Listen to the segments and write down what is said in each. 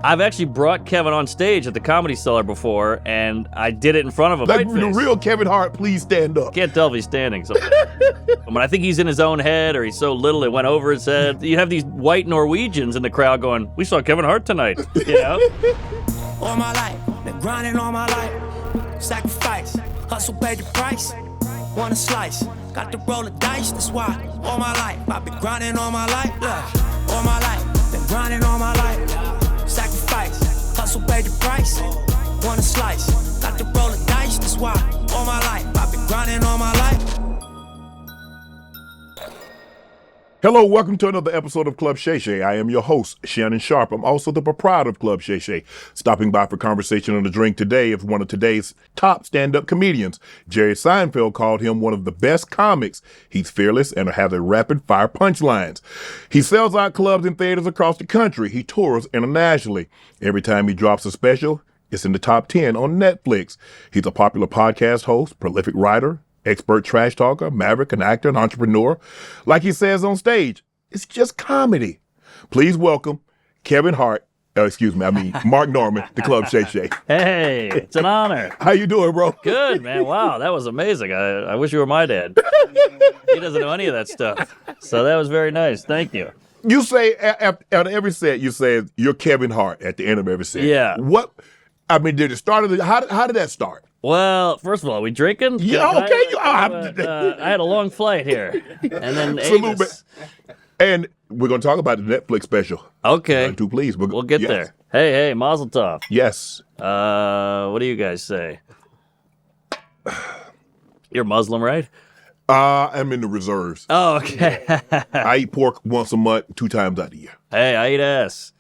I've actually brought Kevin on stage at the Comedy Cellar before, and I did it in front of him. Like the real Kevin Hart, please stand up. Can't tell if he's standing. So. But I think he's in his own head, or he's so little it went over his head. You have these white Norwegians in the crowd going, "We saw Kevin Hart tonight," you know? All my life, been grinding all my life. Sacrifice, hustle paid the price. Want a slice, got to roll the dice. That's why all my life, I've been grinding all my life. Look, all my life, been grinding all my life. Sacrifice, hustle paid the price. Want a slice, got to roll the dice. That's why all my life, I've been grinding all my life. Hello, welcome to another episode of Club Shay Shay. I am your host, Shannon Sharpe. I'm also the proprietor of Club Shay Shay. Stopping by for conversation and a drink today is one of today's top stand-up comedians. Jerry Seinfeld called him one of the best comics. He's fearless and has a rapid-fire punchlines. He sells out clubs and theaters across the country. He tours internationally. Every time he drops a special, it's in the top 10 on Netflix. He's a popular podcast host, prolific writer, expert trash talker, maverick, an actor, an entrepreneur. Like he says on stage, it's just comedy. Please welcome Kevin Hart. Mark Norman, the Club Shay Shay. Hey, it's an honor. How you doing, bro? Good, man. Wow, that was amazing. I wish you were my dad. He doesn't know any of that stuff. So that was very nice. Thank you. You say, at every set, you say, you're Kevin Hart at the end of every set. Yeah. Did it start, how did that start? Well, first of all, we drinking? Yeah, okay. I had a long flight here. And then Ennis. And we're going to talk about the Netflix special. Okay. Too please. We'll get there. Hey, Mazel Tov. Yes. What do you guys say? You're Muslim, right? I'm in the reserves. Oh, okay. I eat pork once a month, 2 times out of the year. Hey, I eat ass.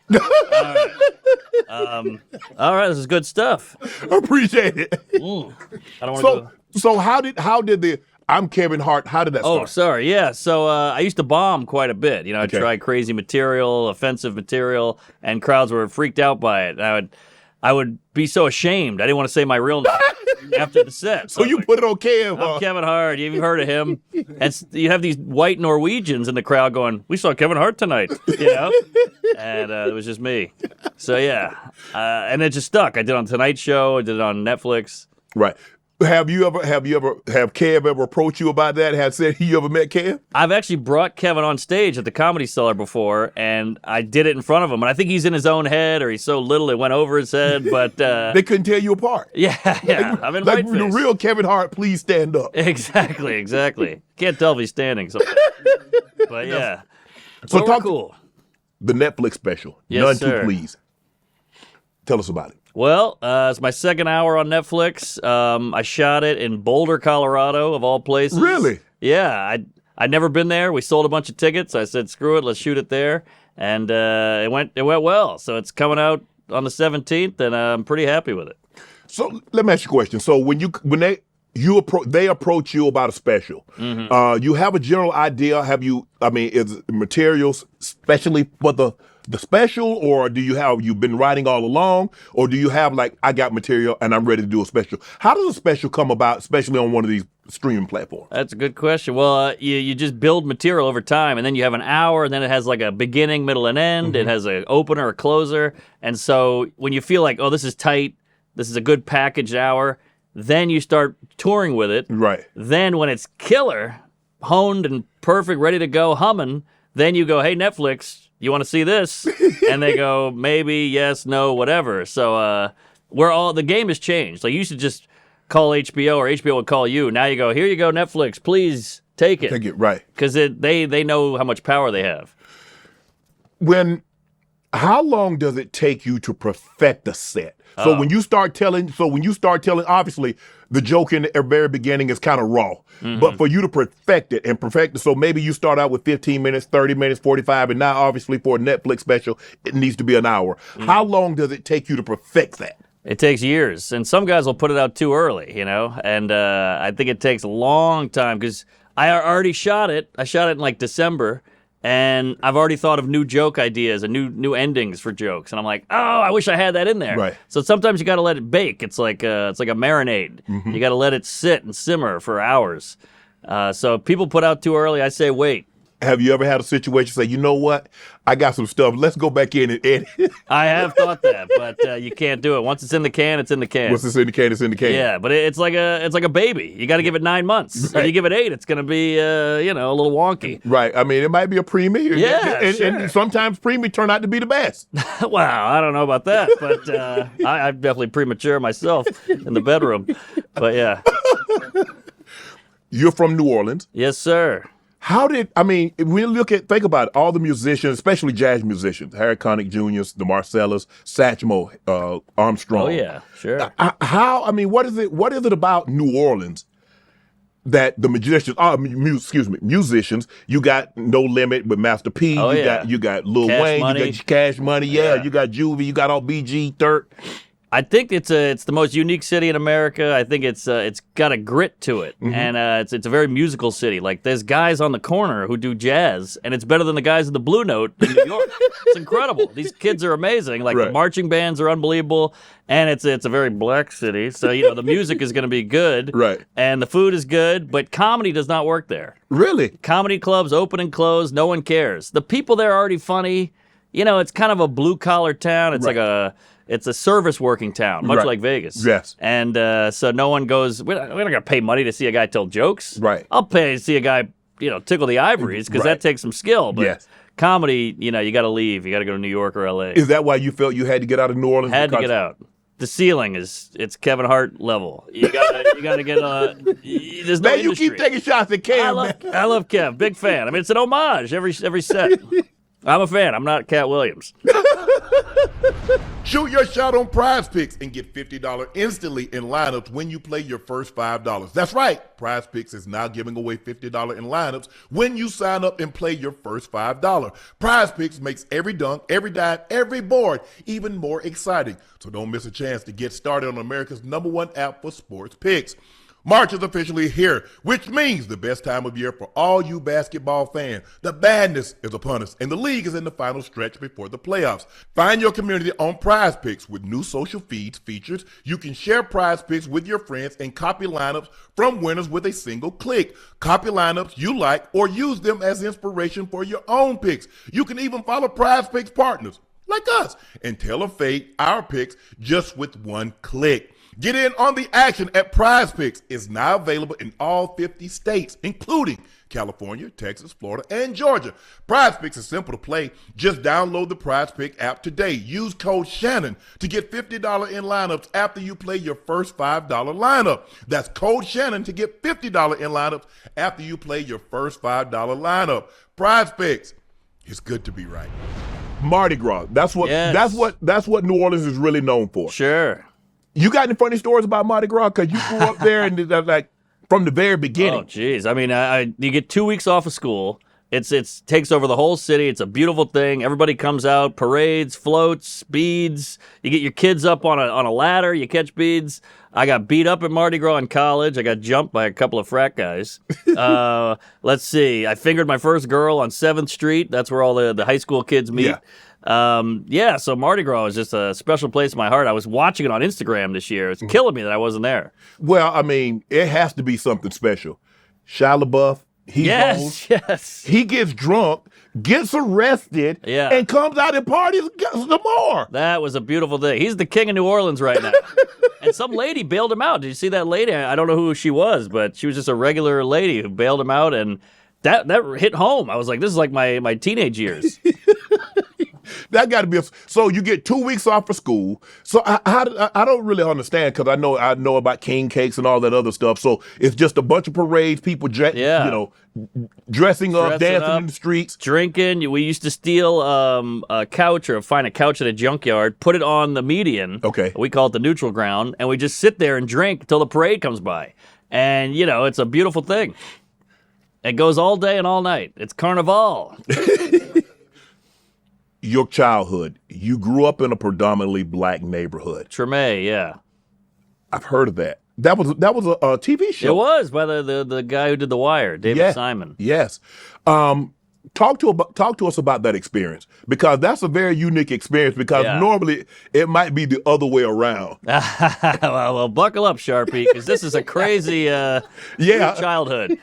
All right, this is good stuff. Appreciate it. I don't want to So how did the I'm Kevin Hart, how did that start? Oh, sorry, yeah. So I used to bomb quite a bit. You know, I'd Okay. try crazy material, offensive material, and crowds were freaked out by it. I would be so ashamed. I didn't want to say my real name after the set. So you put it on Kev. I'm Kevin Hart. You've heard of him. And you have these white Norwegians in the crowd going, "We saw Kevin Hart tonight," you know? And it was just me. So, yeah. And it just stuck. I did it on Tonight Show. I did it on Netflix. Right. Have Kev ever approached you about that? Have said you ever met Kev? I've actually brought Kevin on stage at the Comedy Cellar before, and I did it in front of him. And I think he's in his own head, or he's so little it went over his head. But they couldn't tell you apart. Yeah. I'm in like whiteface. the real Kevin Hart, please stand up. Exactly. Can't tell if he's standing. So. But yeah. So we're cool. The Netflix special. Yes, None sir. Too Please. Tell us about it. Well, it's my second hour on Netflix. I shot it in Boulder, Colorado, of all places. Really? Yeah. I'd never been there. We sold a bunch of tickets. I said, screw it, let's shoot it there. And it went well. So it's coming out on the 17th, and I'm pretty happy with it. So let me ask you a question. So when they approach you about a special, you have a general idea? Is materials especially for the special, or you've been writing all along, or do you have I got material and I'm ready to do a special? How does a special come about, especially on one of these streaming platforms? That's a good question. Well, you just build material over time, and then you have an hour, and then it has like a beginning, middle, and end. It has an opener, a closer. And so when you feel like, oh, this is tight, this is a good packaged hour, then you start touring with it. Right. Then when it's killer, honed and perfect, ready to go, humming, then you go, hey, Netflix, you want to see this? And they go, maybe, yes, no, whatever. So the game has changed. Like, you used to just call HBO, or HBO would call you. Now you go, here you go, Netflix, please take it. Take it, right. Because they know how much power they have. How long does it take you to perfect a set? So when you start telling, obviously the joke in the very beginning is kind of raw, but for you to perfect it, so maybe you start out with 15 minutes, 30 minutes, 45, and now obviously for a Netflix special, it needs to be an hour. How long does it take you to perfect that? It takes years, and some guys will put it out too early, you know, and I think it takes a long time because I already shot it. I shot it in like December. And I've already thought of new joke ideas and new endings for jokes, and I'm like, oh, I wish I had that in there. Right. So sometimes you got to let it bake. It's like a marinade. You got to let it sit and simmer for hours. So if people put out too early, I say wait. Have you ever had a situation say, you know what? I got some stuff. Let's go back in and edit. I have thought that, but you can't do it. Once it's in the can, it's in the can. Once it's in the can, it's in the can. Yeah, but it's like a baby. You got to give it 9 months. If you give it 8, it's gonna be a little wonky. Right. I mean, it might be a preemie. Yeah, sure. And sometimes preemie turn out to be the best. Wow, I don't know about that, but I'm definitely premature myself in the bedroom. But yeah. You're from New Orleans. Yes, sir. If we think about it, all the musicians, especially jazz musicians, Harry Connick Jr., the Marcellus, Satchmo, Armstrong. Oh yeah, sure. What is it about New Orleans that the musicians, you got No Limit with Master P, you got Lil Wayne, Money. you got Cash Money, you got Juvie, you got all BG, Dirt. I think it's the most unique city in America. I think it's got a grit to it, and it's a very musical city. Like there's guys on the corner who do jazz, and it's better than the guys in the Blue Note in New York. It's incredible. These kids are amazing. Like the marching bands are unbelievable, and it's a very black city, so the music is going to be good, right? And the food is good, but comedy does not work there. Really? Comedy clubs open and close. No one cares. The people there are already funny. It's kind of a blue collar town. It's It's a service working town, much like Vegas. Yes. And so no one goes, we're not going to pay money to see a guy tell jokes. Right. I'll pay to see a guy, tickle the ivories because that takes some skill. But comedy, you got to leave. You got to go to New York or L.A. Is that why you felt you had to get out of New Orleans? Had to get out. The ceiling it's Kevin Hart level. You gotta get there's no man, you industry. keep taking shots at Kev. I love Kev. Big fan. I mean, it's an homage every set. I'm a fan. I'm not Cat Williams. Shoot your shot on Prize Picks and get $50 instantly in lineups when you play your first $5. That's right. Prize Picks is now giving away $50 in lineups when you sign up and play your first $5. Prize Picks makes every dunk, every dive, every board even more exciting. So don't miss a chance to get started on America's #1 app for sports picks. March is officially here, which means the best time of year for all you basketball fans. The madness is upon us, and the league is in the final stretch before the playoffs. Find your community on Prize Picks with new social features. You can share Prize Picks with your friends and copy lineups from winners with a single click. Copy lineups you like or use them as inspiration for your own picks. You can even follow Prize Picks partners like us and tell or fade our picks just with one click. Get in on the action at Prize Picks. It's now available in all 50 states, including California, Texas, Florida, and Georgia. Prize Picks is simple to play. Just download the Prize Pick app today. Use code Shannon to get $50 in lineups after you play your first $5 lineup. That's code Shannon to get $50 in lineups after you play your first $5 lineup. Prize Picks. It's good to be right. Mardi Gras. That's what New Orleans is really known for. Sure. You got any funny stories about Mardi Gras? Because you grew up there and from the very beginning. Oh, geez. I mean, you get 2 weeks off of school. It takes over the whole city. It's a beautiful thing. Everybody comes out, parades, floats, beads. You get your kids up on a ladder. You catch beads. I got beat up at Mardi Gras in college. I got jumped by a couple of frat guys. Let's see. I fingered my first girl on 7th Street. That's where all the high school kids meet. So Mardi Gras is just a special place in my heart. I was watching it on Instagram this year. It's killing me that I wasn't there. Well, I mean, it has to be something special. Shia LaBeouf, he gets drunk, gets arrested, and comes out and parties some more. That was a beautiful thing. He's the king of New Orleans right now. And some lady bailed him out. Did you see that lady? I don't know who she was, but she was just a regular lady who bailed him out, and that hit home. I was like, this is like my teenage years. That got to be so. You get 2 weeks off for school. So I don't really understand because I know about king cakes and all that other stuff. So it's just a bunch of parades, people dressing up, dancing in the streets, drinking. We used to steal a couch or find a couch at a junkyard, put it on the median. Okay, we call it the neutral ground, and we just sit there and drink until the parade comes by. And it's a beautiful thing. It goes all day and all night. It's Carnival. Your childhood, you grew up in a predominantly black neighborhood. Treme, yeah. I've heard of that. That was a TV show. It was by the guy who did The Wire, David Simon. Yes. Talk to us about that experience, because that's a very unique experience, because normally it might be the other way around. well, buckle up, Sharpie, because this is a crazy childhood.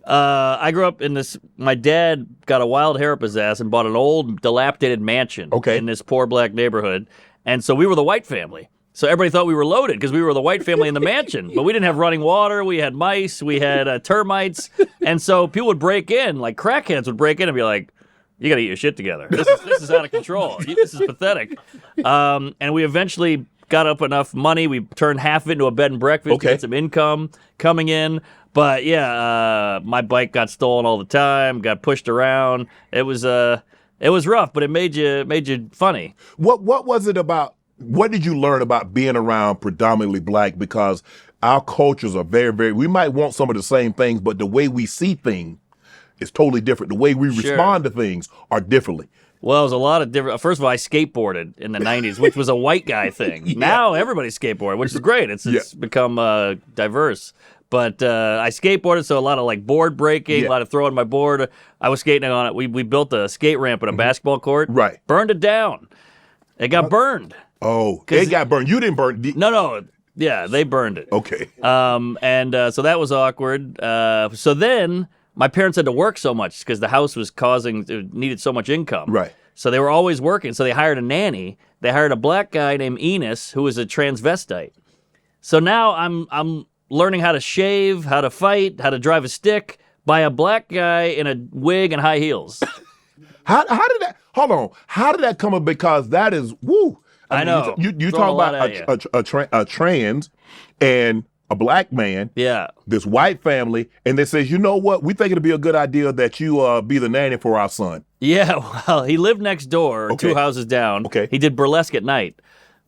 I grew up in this. My dad got a wild hair up his ass and bought an old, dilapidated mansion in this poor black neighborhood. And so we were the white family. So everybody thought we were loaded because we were the white family in the mansion. But we didn't have running water. We had mice. We had termites. And so people would break in, like crackheads would break in and be like, you got to get your shit together. This is out of control. This is pathetic. And we eventually got up enough money. We turned half of it into a bed and breakfast to get some income coming in. But yeah, my bike got stolen all the time, got pushed around. It was rough, but it made you funny. What was it about? What did you learn about being around predominantly black? Because our cultures are very, very. We might want some of the same things, but the way we see things is totally different. The way we respond to things are differently. Well, there's a lot of different. First of all, I skateboarded in the '90s, which was a white guy thing. Now everybody skateboards, which is great. It's become diverse. But I skateboarded, so a lot of like board breaking, a lot of throwing my board. I was skating on it. We built a skate ramp at a basketball court. Right. Burned it down. It got burned. Oh, it got burned. You didn't burn it. No. Yeah, they burned it. Okay. So that was awkward. So then my parents had to work so much because the house was needed so much income. Right. So they were always working. So they hired a nanny. They hired a black guy named Enus, who was a transvestite. So now I'm learning how to shave, how to fight, how to drive a stick by a black guy in a wig and high heels. How did that? Hold on. How did that come up? Because that is woo. I know. You talk about a trans and a black man. Yeah. This white family, and they says, you know what? We think it'd be a good idea that you be the nanny for our son. Yeah. Well, he lived next door, 2 houses down. Okay. He did burlesque at night.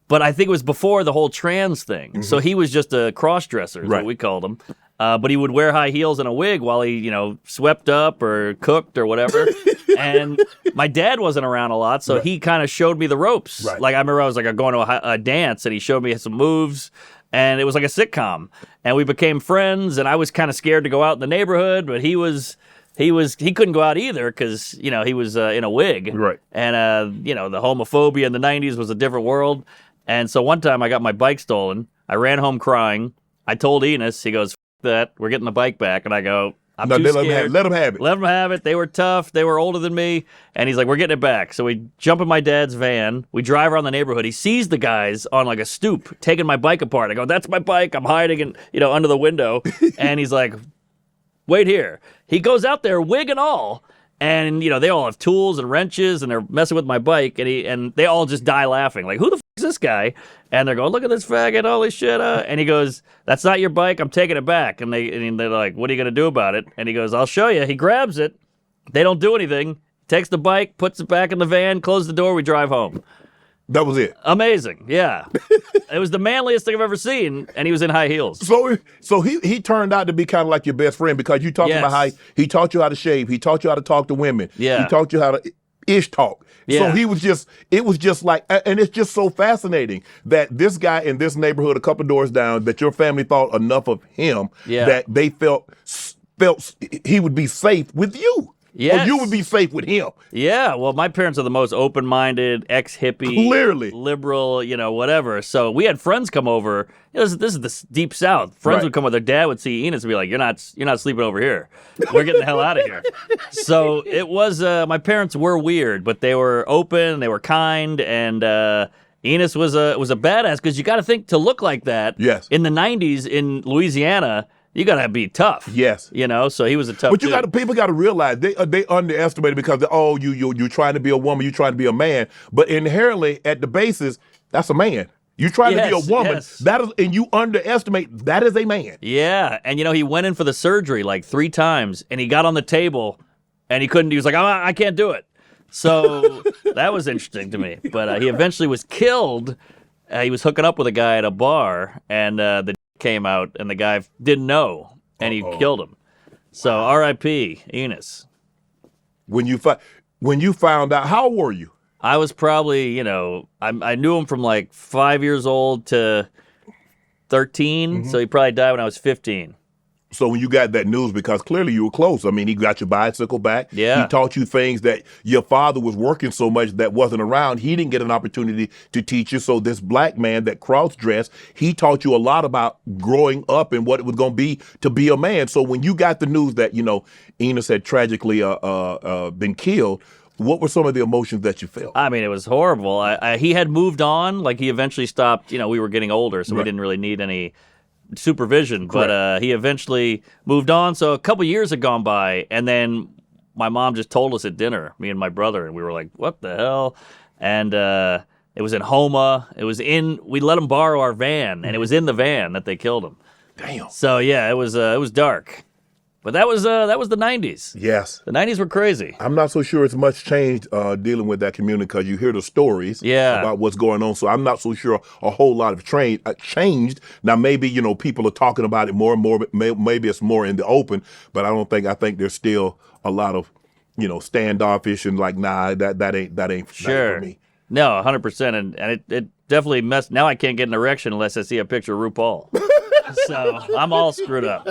But I think it was before the whole trans thing. Mm-hmm. So he was just a cross-dresser, is what we called him. But he would wear high heels and a wig while he, swept up or cooked or whatever. And my dad wasn't around a lot, so he kind of showed me the ropes. Right. Like I remember I was like going to a dance, and he showed me some moves, and it was like a sitcom. And we became friends, and I was kind of scared to go out in the neighborhood, but he couldn't go out either because he was in a wig. Right. And the homophobia in the '90s was a different world. And so one time I got my bike stolen. I ran home crying. I told Enus. He goes, "F that. We're getting the bike back." And I go, I'm too scared. Let them have it. Let them have it. They were tough. They were older than me. And he's like, "We're getting it back." So we jump in my dad's van. We drive around the neighborhood. He sees the guys on like a stoop taking my bike apart. I go, "That's my bike. I'm hiding under the window." And he's like, "Wait here." He goes out there, wig and all. And, they all have tools and wrenches, and they're messing with my bike, and they all just die laughing. Like, who the f*** is this guy? And they're going, "Look at this faggot, holy shit." And he goes, "That's not your bike, I'm taking it back." And they're like, "What are you going to do about it?" And he goes, "I'll show you." He grabs it. They don't do anything. Takes the bike, puts it back in the van, closes the door, we drive home. That was it. Amazing, yeah. It was the manliest thing I've ever seen, and he was in high heels. So he turned out to be kind of like your best friend because you talked about how he taught you how to shave, he taught you how to talk to women, he taught you how to ish talk. Yeah. So it was just like, and it's just so fascinating that this guy in this neighborhood a couple doors down, that your family thought enough of him that they felt he would be safe with you. Yes. Or you would be safe with him. Yeah, well, my parents are the most open-minded, ex-hippie, clearly liberal, whatever. So we had friends come over. This is the deep South. Friends would come with their dad, would see Enus and be like, "You're not sleeping over here. We're getting the hell out of here." So it was. My parents were weird, but they were open. They were kind, and Enus was a badass because you got to think to look like that. Yes. In the '90s in Louisiana. You gotta be tough. Yes. So he was a tough. But people gotta realize they underestimate it because you're trying to be a woman, you're trying to be a man. But inherently at the basis, that's a man. You're trying to be a woman. Yes. That is, and you underestimate that is a man. Yeah. And he went in for the surgery like 3 times, and he got on the table and he couldn't. He was like, I can't do it. So that was interesting to me. But he eventually was killed. He was hooking up with a guy at a bar, and the came out, and the guy didn't know, and he killed him. So R.I.P. Enus. When you found out, how old were you? I was probably, I knew him from like 5 years old to 13, so he probably died when I was 15. So when you got that news, because clearly you were close. I mean, he got your bicycle back. Yeah. He taught you things that your father was working so much that wasn't around. He didn't get an opportunity to teach you. So this black man that cross-dressed, he taught you a lot about growing up and what it was going to be to be a man. So when you got the news that, Enus had tragically been killed, what were some of the emotions that you felt? I mean, it was horrible. He had moved on. Like, he eventually stopped. We were getting older, so we didn't really need any supervision. Correct. But he eventually moved on. So a couple years had gone by, and then my mom just told us at dinner, me and my brother, and we were like, what the hell? And it was in Homa. We let him borrow our van, and it was in the van that they killed him. Damn. So yeah, it was dark. But that was the 90s. Yes. The 90s were crazy. I'm not so sure it's much changed dealing with that community because you hear the stories about what's going on. So I'm not so sure a whole lot of changed. Now, maybe, people are talking about it more and more. Maybe it's more in the open. But I think there's still a lot of, standoffish and like, nah, that ain't for me. No, 100%. And it definitely messed. Now I can't get an erection unless I see a picture of RuPaul. So I'm all screwed up.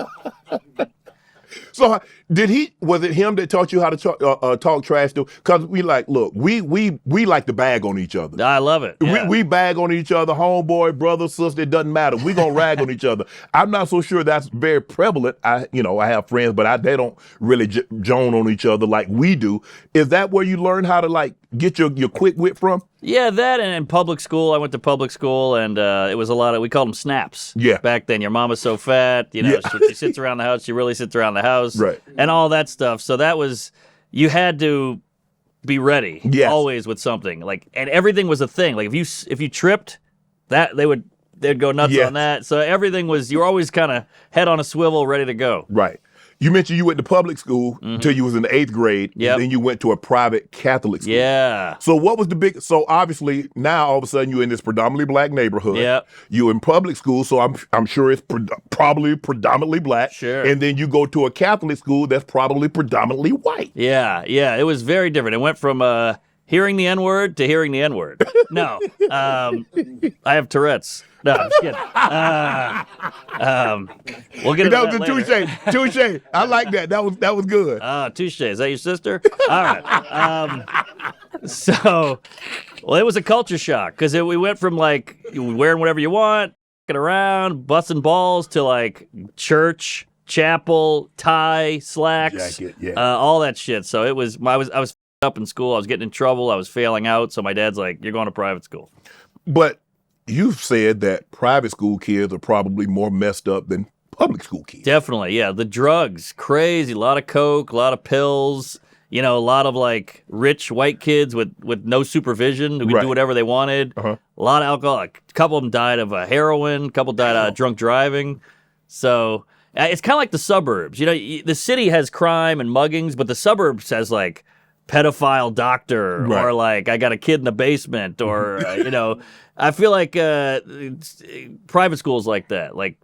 So was it him that taught you how to talk trash to? Because we like to bag on each other. I love it. Yeah. We bag on each other, homeboy, brother, sister, it doesn't matter. We gonna rag on each other. I'm not so sure that's very prevalent. I have friends, but they don't really joan on each other like we do. Is that where you learn how to like get your quick wit from? Yeah, that and in public school. I went to public school, and it was a lot of, we called them snaps. Yeah. Back then, your mama's so fat, she sits around the house, she really sits around the house. Right. And all that stuff. So that was, you had to be ready. Yes. Always with something. Like, and everything was a thing. Like if you tripped, they'd go nuts on that. So everything was, you were always kind of head on a swivel, ready to go. Right. You mentioned you went to public school until you was in the 8th grade. Yep. And then you went to a private Catholic school. Yeah. So what was so obviously now all of a sudden you're in this predominantly black neighborhood. Yep. You're in public school, so I'm sure it's probably predominantly black. Sure. And then you go to a Catholic school that's probably predominantly white. Yeah. It was very different. It went from hearing the N-word to hearing the N-word. No. I have Tourette's. No, I'm just kidding. We'll get into that later. Touche. I like that. That was good. Touche. Is that your sister? All right. It was a culture shock because we went from like wearing whatever you want, walking around, busting balls to like church, chapel, tie, slacks, jacket, all that shit. So it was. I was up in school. I was getting in trouble. I was failing out. So my dad's like, "You're going to private school." But you've said that private school kids are probably more messed up than public school kids. Definitely, yeah. The drugs, crazy. A lot of coke, a lot of pills. A lot of like rich white kids with no supervision who could do whatever they wanted. Uh-huh. A lot of alcohol. A couple of them died of heroin. A couple died of drunk driving. So it's kind of like the suburbs. The city has crime and muggings, but the suburbs has like pedophile doctor or like I got a kid in the basement or I feel like private schools like that. Like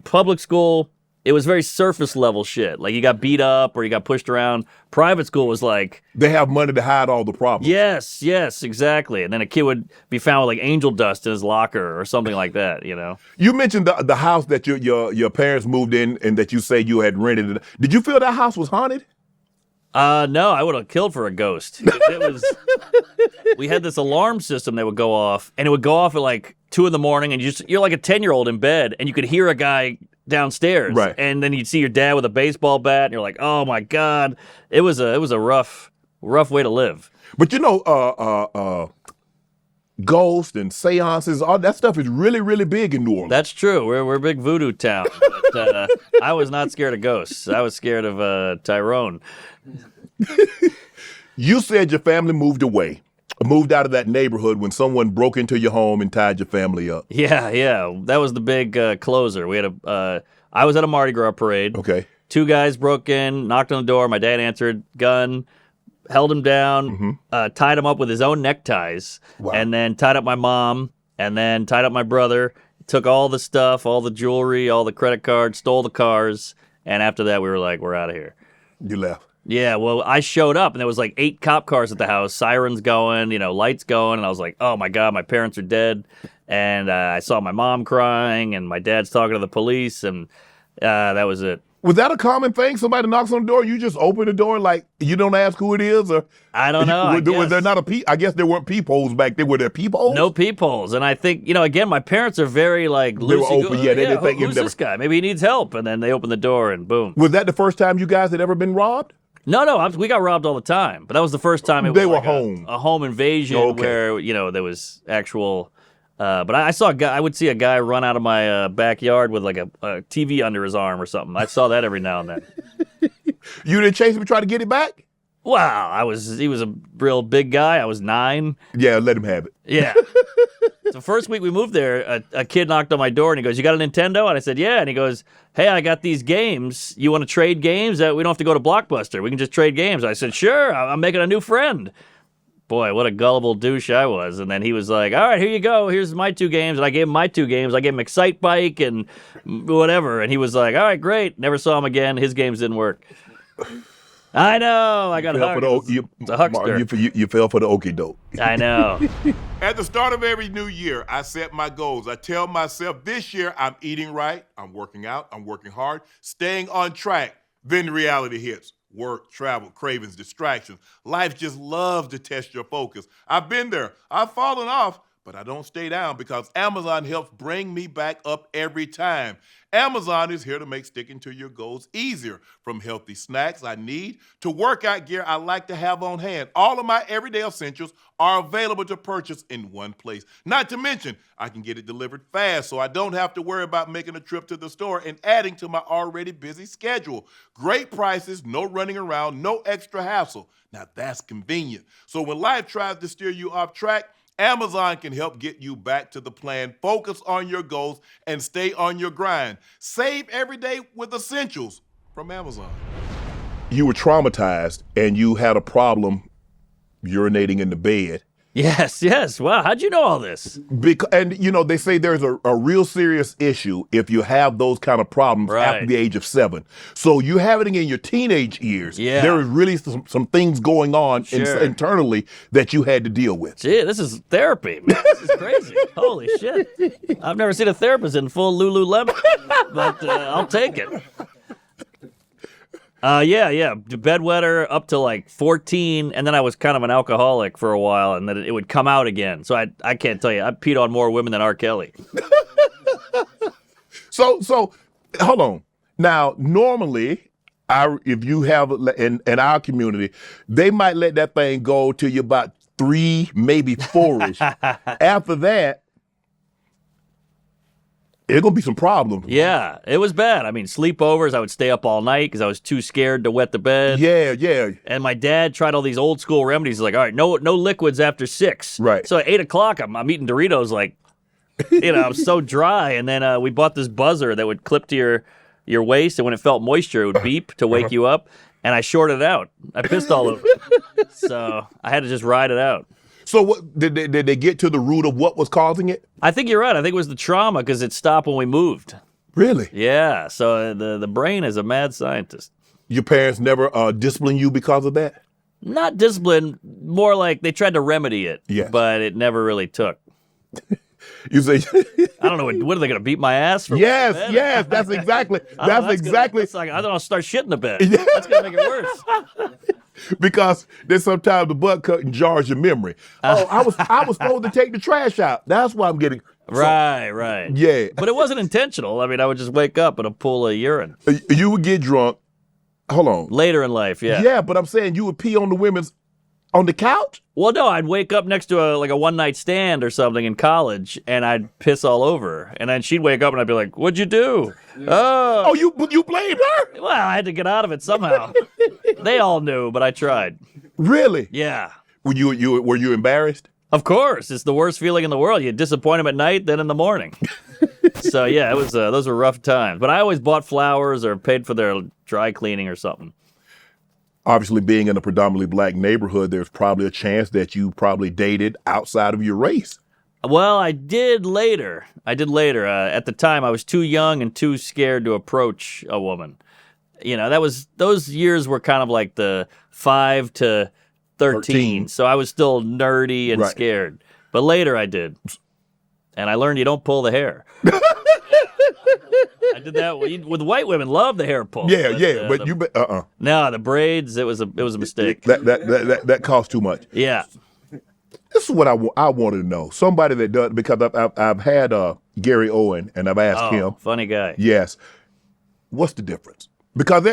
public school, it was very surface level shit. Like you got beat up or you got pushed around. Private school was like they have money to hide all the problems. Yes, exactly. And then a kid would be found with like angel dust in his locker or something like that. You mentioned the house that your parents moved in and that you say you had rented. Did you feel that house was haunted? No, I would have killed for a ghost. We had this alarm system that would go off, and it would go off at like 2 a.m, and you're like a 10-year-old in bed, and you could hear a guy downstairs, right? And then you'd see your dad with a baseball bat, and you're like, oh my god, it was a rough way to live. But ghosts and seances, all that stuff is really, really big in New Orleans. That's true. We're a big voodoo town. But, I was not scared of ghosts. I was scared of Tyrone. You said your family moved out of that neighborhood when someone broke into your home and tied your family up. Yeah. That was the big closer. We had I was at a Mardi Gras parade. Okay. 2 guys broke in, knocked on the door. My dad answered, gun, held him down, tied him up with his own neckties, and then tied up my mom, and then tied up my brother, took all the stuff, all the jewelry, all the credit cards, stole the cars, and after that we were like, we're out of here. You left. Yeah, well, I showed up, and there was like 8 cop cars at the house, sirens going, lights going, and I was like, oh my God, my parents are dead, and I saw my mom crying, and my dad's talking to the police, and that was it. Was that a common thing? Somebody knocks on the door, you just open the door like you don't ask who it is, or I don't know. Was there not I guess there weren't peepholes back then. Were there peepholes? No peepholes, and I think again, my parents are very like They were open. Yeah, they didn't think who's this guy? Maybe he needs help, and then they open the door and boom. Was that the first time you guys had ever been robbed? No, we got robbed all the time, but that was the first time They were like home. a home invasion where there was actual. But I saw a guy. I would see a guy run out of my backyard with like a TV under his arm or something. I saw that every now and then. You didn't chase him and try to get it back? Wow, he was a real big guy. I was 9. Yeah, let him have it. Yeah. The first week we moved there, a kid knocked on my door and he goes, "You got a Nintendo?" And I said, "Yeah." And he goes, "Hey, I got these games. You want to trade games? We don't have to go to Blockbuster. We can just trade games." I said, "Sure, I'm making a new friend." Boy, what a gullible douche I was. And then he was like, "All right, here you go. Here's my 2 games." And I gave him my 2 games. I gave him Excite Bike and whatever. And he was like, "All right, great." Never saw him again. His games didn't work. I know. I got hugged. It's a huckster. You fell for the okie doke. I know. At the start of every new year, I set my goals. I tell myself this year I'm eating right, I'm working out, I'm working hard, staying on track. Then reality hits. Work, travel, cravings, distractions. Life just loves to test your focus. I've been there. I've fallen off, but I don't stay down because Amazon helps bring me back up every time. Amazon is here to make sticking to your goals easier. From healthy snacks I need to workout gear I like to have on hand. All of my everyday essentials are available to purchase in one place. Not to mention, I can get it delivered fast so I don't have to worry about making a trip to the store and adding to my already busy schedule. Great prices, no running around, no extra hassle. Now that's convenient. So when life tries to steer you off track, Amazon can help get you back to the plan, focus on your goals, and stay on your grind. Save every day with essentials from Amazon. You were traumatized and you had a problem urinating in the bed. Yes. Wow, how'd you know all this? And they say there's a real serious issue if you have those kind of problems after the age of 7. So you have it in your teenage years. Yeah. There is really some things going on internally that you had to deal with. Gee, this is therapy, man. This is crazy. Holy shit. I've never seen a therapist in full Lululemon, but I'll take it. Yeah. Bedwetter up to like 14, and then I was kind of an alcoholic for a while, and then it would come out again. So I can't tell you, I peed on more women than R. Kelly. So hold on. Now, normally, if you have in our community, they might let that thing go till you're about 3, maybe 4-ish. After that, there's going to be some problems. Yeah, it was bad. I mean, sleepovers, I would stay up all night because I was too scared to wet the bed. Yeah. And my dad tried all these old school remedies. He's like, all right, no liquids after 6. Right. So at 8 o'clock, I'm eating Doritos like, I'm so dry. And then we bought this buzzer that would clip to your waist, and when it felt moisture, it would beep to wake you up. And I shorted out. I pissed all over it. So I had to just ride it out. So what did they get to the root of what was causing it? I think you're right. I think it was the trauma because it stopped when we moved. Really? Yeah. So the brain is a mad scientist. Your parents never disciplined you because of that? Not discipline, more like they tried to remedy it, but it never really took. You say, I don't know. What are they going to beat my ass for? Yes. That's exactly. I don't know. Start shitting the bed. Yeah. That's going to make it worse. Because then sometimes the butt cutting jars your memory. I was supposed to take the trash out. That's why I'm getting. Right. Yeah. But it wasn't intentional. I mean, I would just wake up in a pool of urine. You would get drunk. Hold on. Later in life, yeah. Yeah, but I'm saying you would pee on the couch? Well, no, I'd wake up next to a one-night stand or something in college, and I'd piss all over her. And then she'd wake up, and I'd be like, "What'd you do?" Oh, you blamed her? Well, I had to get out of it somehow. They all knew, but I tried. Really? Yeah. Were you embarrassed? Of course. It's the worst feeling in the world. You disappoint them at night, then in the morning. So, yeah, it was those were rough times. But I always bought flowers or paid for their dry cleaning or something. Obviously, being in a predominantly black neighborhood, there's probably a chance that you probably dated outside of your race. Well, I did later. At the time, I was too young and too scared to approach a woman. Those years were kind of like the 5 to 13. So I was still nerdy and scared. But later I did. And I learned you don't pull the hair. I did that with white women. Love the hair pull. Yeah, but you No, the braids. It was a mistake. that costs too much. Yeah. This is what I wanted to know. Somebody that does, because I've had Gary Owen and I've asked him. Funny guy. Yes. What's the difference? Because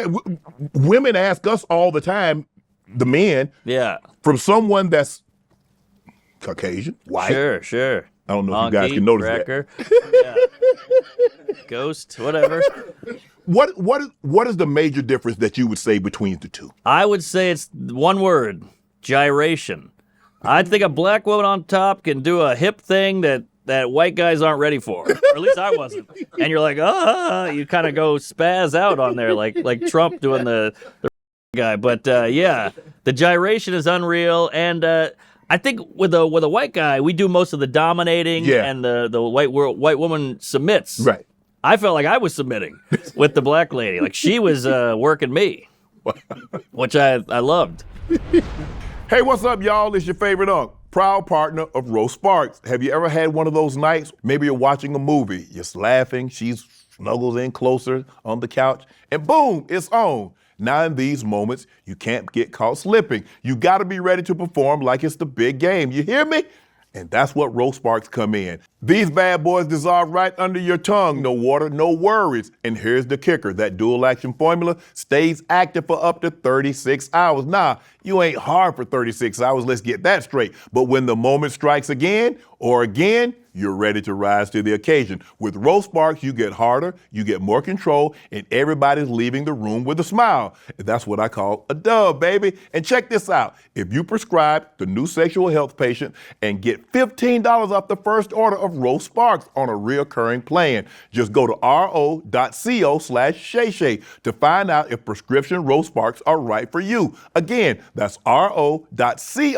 women ask us all the time, the men. Yeah. From someone that's Caucasian, white. Sure. I don't know if you guys can notice cracker. Yeah. Ghost, whatever. What is the major difference that you would say between the two? I would say it's one word: gyration. I think a black woman on top can do a hip thing that white guys aren't ready for, or at least I wasn't. And you're like, you kind of go spaz out on there, like Trump doing the guy. But yeah, the gyration is unreal, and I think with a white guy, we do most of the dominating, and the white woman submits. Right. I felt like I was submitting with the black lady, like she was working me, which I loved. Hey, what's up, y'all? It's your favorite unk, proud partner of Rose Sparks. Have you ever had one of those nights? Maybe you're watching a movie, you're laughing, she snuggles in closer on the couch, and boom, it's on. Now in these moments, you can't get caught slipping. You gotta be ready to perform like it's the big game. You hear me? And that's what Rose Sparks come in. These bad boys dissolve right under your tongue. No water, no worries. And here's the kicker. That dual action formula stays active for up to 36 hours. Nah, you ain't hard for 36 hours. Let's get that straight. But when the moment strikes again, you're ready to rise to the occasion. With Rose Sparks, you get harder, you get more control, and everybody's leaving the room with a smile. And that's what I call a dub, baby. And check this out. If you prescribe the new sexual health patient and get $15 off the first order of Rose Sparks on a reoccurring plan, just go to ro.co/Shay Shay to find out if prescription Rose Sparks are right for you. Again, that's ro.co/Shay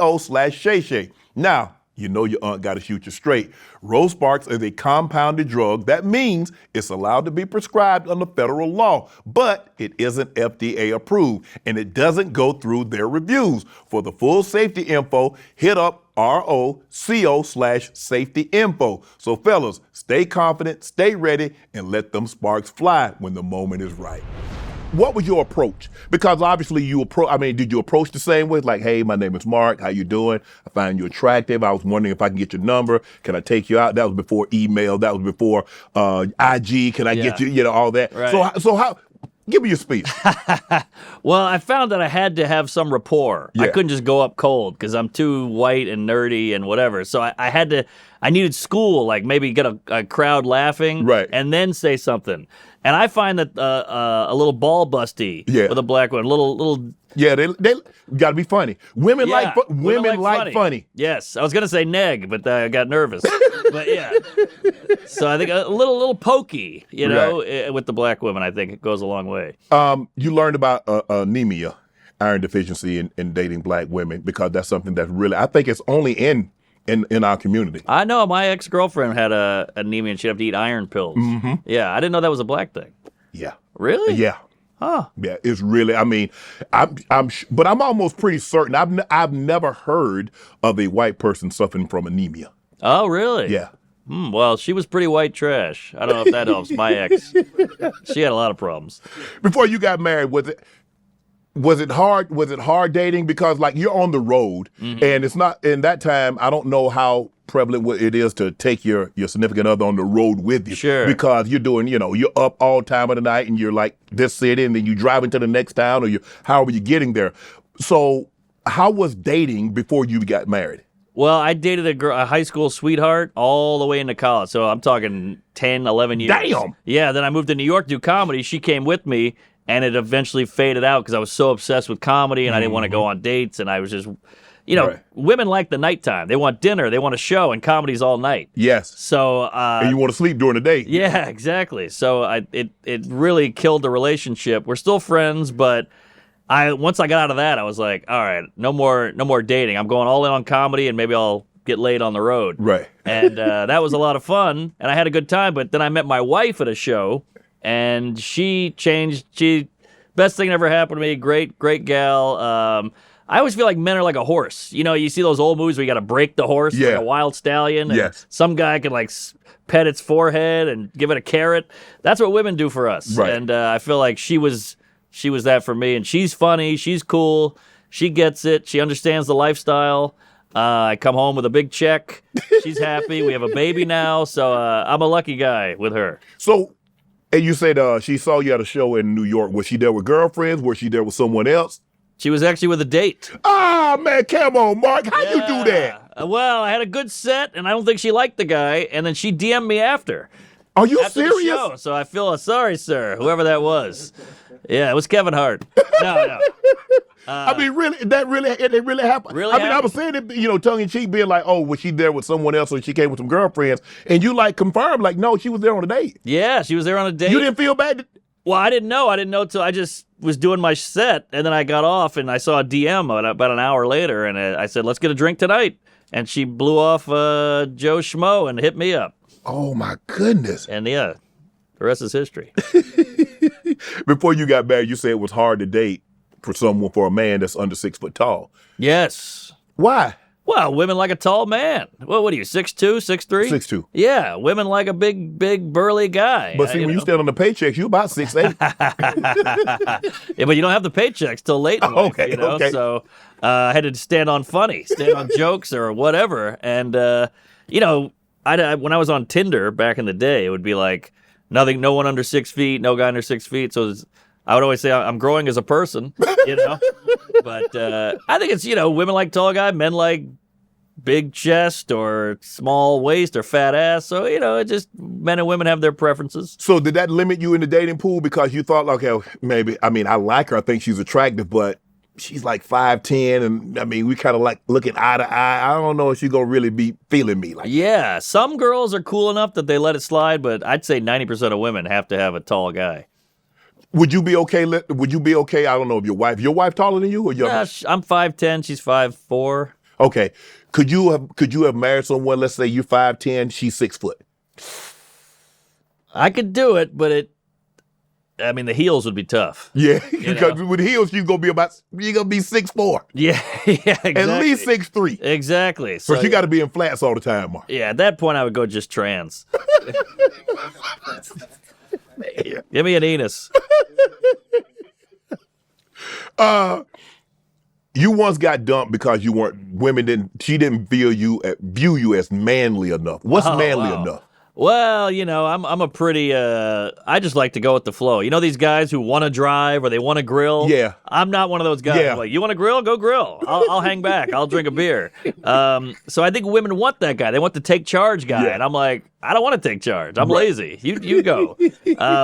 Shay. Now, you know your aunt got to shoot you straight. Rose Sparks is a compounded drug. That means it's allowed to be prescribed under federal law, but it isn't FDA approved, and it doesn't go through their reviews. For the full safety info, hit up ro.co/safety info. So fellas, stay confident, stay ready, and let them sparks fly when the moment is right. What was your approach? Because obviously did you approach the same way? Like, hey, my name is Mark. How you doing? I find you attractive. I was wondering if I can get your number. Can I take you out? That was before email. That was before IG. Can I get you, all that. Right. So how, give me your speech. Well, I found that I had to have some rapport. Yeah. I couldn't just go up cold because I'm too white and nerdy and whatever. So I needed school, like maybe get a crowd laughing, right, and then say something. And I find that a little ball busty with a black one, little. Yeah, they got to be funny. Women like funny. Yes, I was gonna say neg, but I got nervous. But yeah, so I think a little pokey, with the black women. I think it goes a long way. You learned about anemia, iron deficiency, in dating black women, because that's something that's really, I think it's only in our community. I know my ex-girlfriend had anemia and she'd have to eat iron pills. Mm-hmm. Yeah, I didn't know that was a black thing. Yeah. Really? Yeah. Huh. Yeah, it's really, but I'm almost pretty certain I've never heard of a white person suffering from anemia. Oh, really? Yeah. Well, she was pretty white trash. I don't know if that helps. My ex, she had a lot of problems. Before you got married, was it hard? Was it hard dating? Because like you're on the road, and it's not in that time. I don't know how prevalent it is to take your significant other on the road with you. Sure. Because you're doing, you're up all time of the night, and you're like this city, and then you driving to the next town, or however you're getting there. So, how was dating before you got married? Well, I dated a high school sweetheart all the way into college. So I'm talking 10, 11 years. Damn. Yeah. Then I moved to New York to do comedy. She came with me. And it eventually faded out because I was so obsessed with comedy and I didn't want to go on dates. And I was just, Right. Women like the nighttime. They want dinner. They want a show, and comedy's all night. Yes. So. And you want to sleep during the day. Yeah, exactly. So it really killed the relationship. We're still friends, but once I got out of that, I was like, all right, no more dating. I'm going all in on comedy, and maybe I'll get laid on the road. Right. And that was a lot of fun, and I had a good time. But then I met my wife at a show. And she changed. Best thing that ever happened to me. Great gal. I always feel like men are like a horse. You know, you see those old movies where you got to break the horse like a wild stallion. And Yes. some guy can like pet its forehead and give it a carrot. That's what women do for us. Right. And I feel like she was that for me. And she's funny. She's cool. She gets it. She understands the lifestyle. I come home with a big check. She's happy. We have a baby now. So I'm a lucky guy with her. So, and you said she saw you at a show in New York. Was she there with girlfriends? Was she there with someone else? She was actually with a date. Ah, man, come on, Mark. How you do that? Well, I had a good set, and I don't think she liked the guy, and then she DM'd me after. Are you After the serious? show, so I feel sorry, sir, whoever that was. Yeah, it was Kevin Hart. No. I mean, really, it really happened. Really I mean, I happened. was saying it, tongue in cheek, being like, oh, was she there with someone else or she came with some girlfriends? And you like confirmed, like, no, she was there on a date. Yeah, she was there on a date. You didn't feel bad? Well, I didn't know. I didn't know till I just was doing my set, and then I got off, and I saw a DM about an hour later, and I said, let's get a drink tonight. And she blew off Joe Schmo and hit me up. Oh, my goodness. And yeah, the rest is history. Before you got married, you said it was hard to date for a man that's under 6 foot tall. Yes. Why? Well, women like a tall man. Well, what are you, 6'2", 6'3"? 6'2". Yeah, women like a big, burly guy. But see, when you stand on the paychecks, you about 6'8". Yeah, but you don't have the paychecks till late in life, Okay, you know? okay. So I had to stand on jokes or whatever. And, when I was on Tinder back in the day, it would be like, no one under 6 feet, no guy under 6 feet. So I would always say I'm growing as a person, you know? But I think it's, women like tall guy, men like big chest or small waist or fat ass. So, it just men and women have their preferences. So did that limit you in the dating pool because you thought, like, okay, maybe, I mean, I like her, I think she's attractive, but she's like 5'10", and I mean, we kind of like looking eye to eye. I don't know if she's going to really be feeling me. Like, Yeah, some girls are cool enough that they let it slide, but I'd say 90% of women have to have a tall guy. would you be okay? I don't know if your wife taller than you or your? Yeah, I'm 5'10", she's 5'4". Okay. Could you have married someone, let's say you're 5'10", she's 6 foot? I could do it, but the heels would be tough. Yeah, because with heels you're gonna be 6'4". Yeah, exactly. At least 6'3". Exactly. So you got to be in flats all the time, Mark. Yeah, at that point I would go just trans. Give me an Enus. You once got dumped because she didn't view you as manly enough. What's manly enough? Well, I'm a pretty, I just like to go with the flow. You know these guys who want to drive or they want to grill? Yeah. I'm not one of those guys. Yeah. I'm like, you want to grill? Go grill. I'll hang back. I'll drink a beer. So I think women want that guy. They want the take charge guy. Yeah. And I'm like, I don't want to take charge. I'm lazy. You go.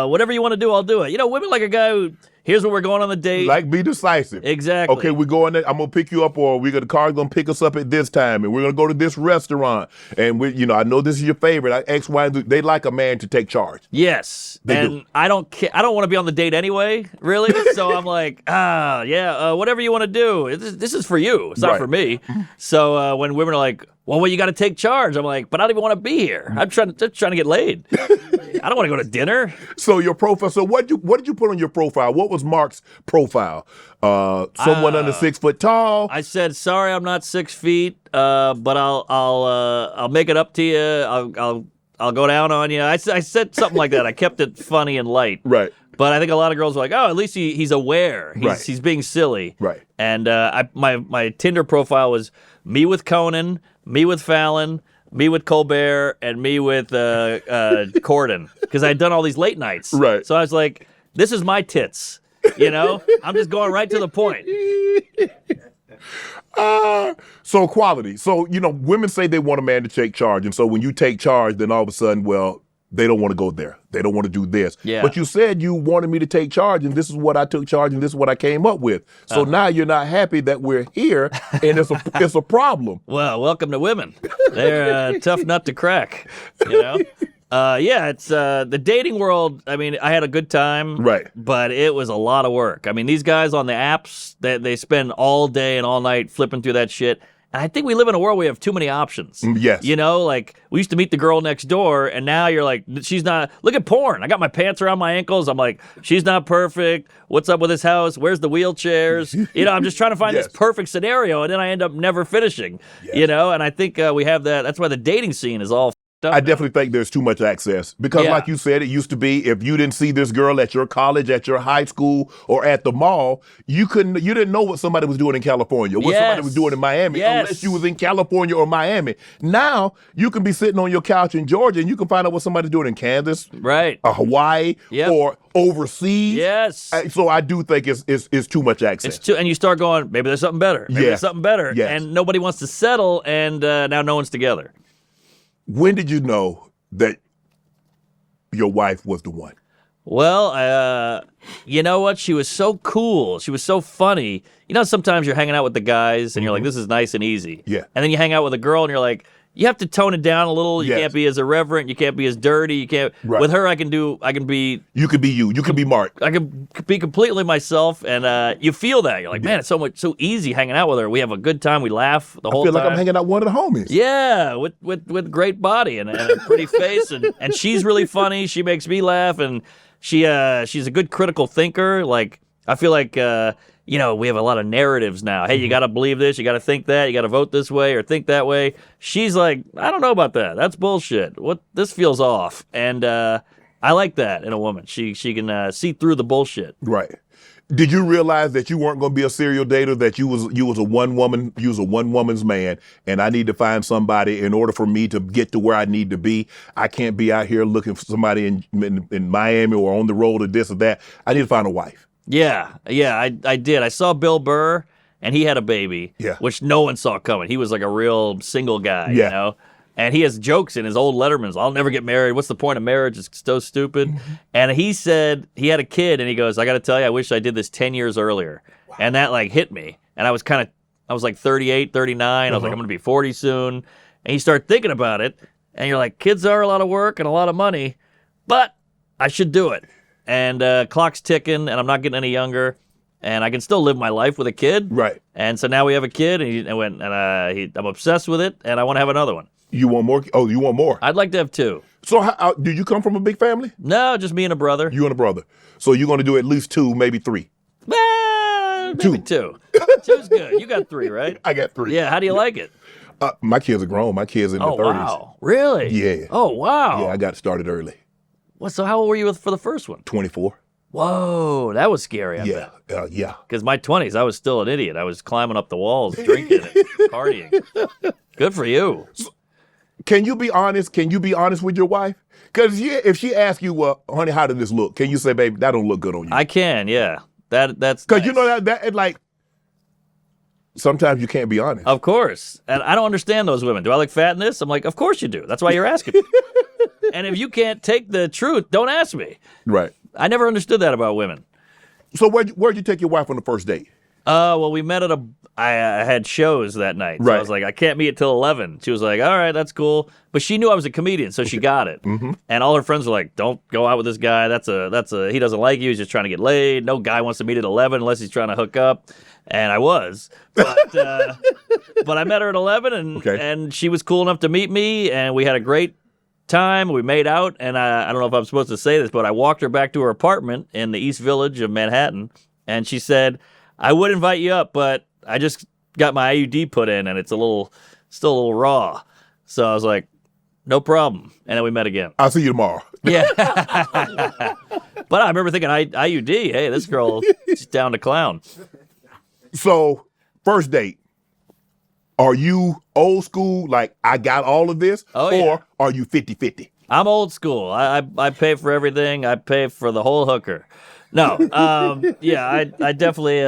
Whatever you want to do, I'll do it. Women like a guy who, here's where we're going on the date. Like, be decisive. Exactly. Okay, we're going there. I'm gonna pick you up, or the car's gonna pick us up at this time, and we're gonna go to this restaurant. And I know this is your favorite. X, Y, and Z. They like a man to take charge. Yes, They do. I don't want to be on the date anyway, really. So I'm like, whatever you want to do. This is for you. It's not Right. for me. So when women are like, well, you got to take charge. I'm like, but I don't even want to be here. I'm trying to get laid. I don't want to go to dinner. So your profile. So what did you put on your profile? What was Mark's profile? Someone under 6 foot tall. I said, sorry, I'm not 6 feet, but I'll make it up to you. I'll go down on you. I said something like that. I kept it funny and light. Right. But I think a lot of girls are like, oh, at least he's aware. He's being silly. Right. And my Tinder profile was me with Conan, me with Fallon, me with Colbert, and me with Corden. Because I'd done all these late nights. Right. So I was like, this is my tits. I'm just going right to the point. So quality. So, women say they want a man to take charge. And so when you take charge, then all of a sudden, well, they don't want to go there. They don't want to do this. Yeah. But you said you wanted me to take charge, and this is what I took charge, and this is what I came up with. So now you're not happy that we're here, and it's a problem. Well, welcome to women. They're a tough nut to crack, it's the dating world. I mean, I had a good time, Right. But it was a lot of work. I mean, these guys on the apps, they spend all day and all night flipping through that shit, And I think we live in a world where we have too many options. Yes. You know, like we used to meet the girl next door, and now you're like, she's not. Look at porn. I got my pants around my ankles. I'm like, she's not perfect. What's up with this house? Where's the wheelchairs? You know, I'm just trying to find this perfect scenario, and then I end up never finishing. You know, and I think we have that. That's why the dating scene is all. I definitely think there's too much access because, like you said, it used to be if you didn't see this girl at your college, at your high school, or at the mall, you didn't know what somebody was doing in California, what somebody was doing in Miami, unless you was in California or Miami. Now you can be sitting on your couch in Georgia and you can find out what somebody's doing in Kansas, right, or Hawaii, or overseas. Yes. So I do think it's too much access. And you start going, maybe there's something better. Maybe there's something better. Yes. And nobody wants to settle, and now no one's together. When did you know that your wife was the one? Well, you know what? She was so cool. She was so funny. You know, sometimes you're hanging out with the guys and you're like, this is nice and easy. Yeah. And then you hang out with a girl and you're like, you have to tone it down a little. You can't be as irreverent. You can't be as dirty. You can't. Right. With her, I can be. You could be you. You could be Mark. I can be completely myself, and you feel that. You're like, man, it's so easy hanging out with her. We have a good time. We laugh the whole time. I feel like I'm hanging out with one of the homies. Yeah, with great body and a pretty face, and she's really funny. She makes me laugh, and she's a good critical thinker. Like I feel like. You know, we have a lot of narratives now. Hey, you got to believe this. You got to think that. You got to vote this way or think that way. She's like, I don't know about that. That's bullshit. This feels off. And I like that in a woman. She can see through the bullshit. Right. Did you realize that you weren't going to be a serial dater? That you was a one woman's man, and I need to find somebody in order for me to get to where I need to be. I can't be out here looking for somebody in Miami or on the road or this or that. I need to find a wife. Yeah, I did. I saw Bill Burr, and he had a baby, which no one saw coming. He was like a real single guy, you know? And he has jokes in his old Letterman's, I'll never get married. What's the point of marriage? It's so stupid. And he said he had a kid, and he goes, I got to tell you, I wish I did this 10 years earlier. Wow. And that, like, hit me. And I was like 38, 39. I was like, I'm going to be 40 soon. And you start thinking about it, and you're like, kids are a lot of work and a lot of money, but I should do it. And clock's ticking, and I'm not getting any younger, and I can still live my life with a kid. Right. And so now we have a kid, and I'm obsessed with it, and I want to have another one. You want more? Oh, you want more? I'd like to have two. So do you come from a big family? No, just me and a brother. You and a brother. So you're going to do at least two, maybe three? Maybe two. Two's good. You got three, right? I got three. Yeah, how do you like it? My kids are grown. My kids in their 30s. Oh, wow. Really? Yeah. Oh, wow. Yeah, I got started early. So how old were you for the first one? 24. Whoa, that was scary. I bet. Yeah. Because my 20s, I was still an idiot. I was climbing up the walls, drinking, and partying. Good for you. So, can you be honest? Can you be honest with your wife? Because if she asks you, well, honey, how did this look? Can you say, baby, that don't look good on you? I can, yeah. That's because nice. You know that like sometimes you can't be honest. Of course, and I don't understand those women. Do I look fat in this? I'm like, of course you do. That's why you're asking. And if you can't take the truth, don't ask me. Right. I never understood that about women. So where'd you take your wife on the first date? Well, we met at I had shows that night. So I was like, I can't meet till 11. She was like, all right, that's cool. But she knew I was a comedian, so she got it. Mm-hmm. And all her friends were like, don't go out with this guy. He doesn't like you. He's just trying to get laid. No guy wants to meet at 11 unless he's trying to hook up. And I was. But I met her at 11, and she was cool enough to meet me, and we had a great time. We made out, and I don't know if I'm supposed to say this, but I walked her back to her apartment in the East Village of Manhattan, and she said, I would invite you up, but I just got my IUD put in, and it's still a little raw. So I was like, no problem. And then we met again. I'll see you tomorrow. Yeah. But I remember thinking, IUD, hey, this girl is down to clown. So, first date, are you old school, like, I got all of this? Or are you 50-50? I'm old school. I pay for everything. I pay for the whole hooker. No, I definitely.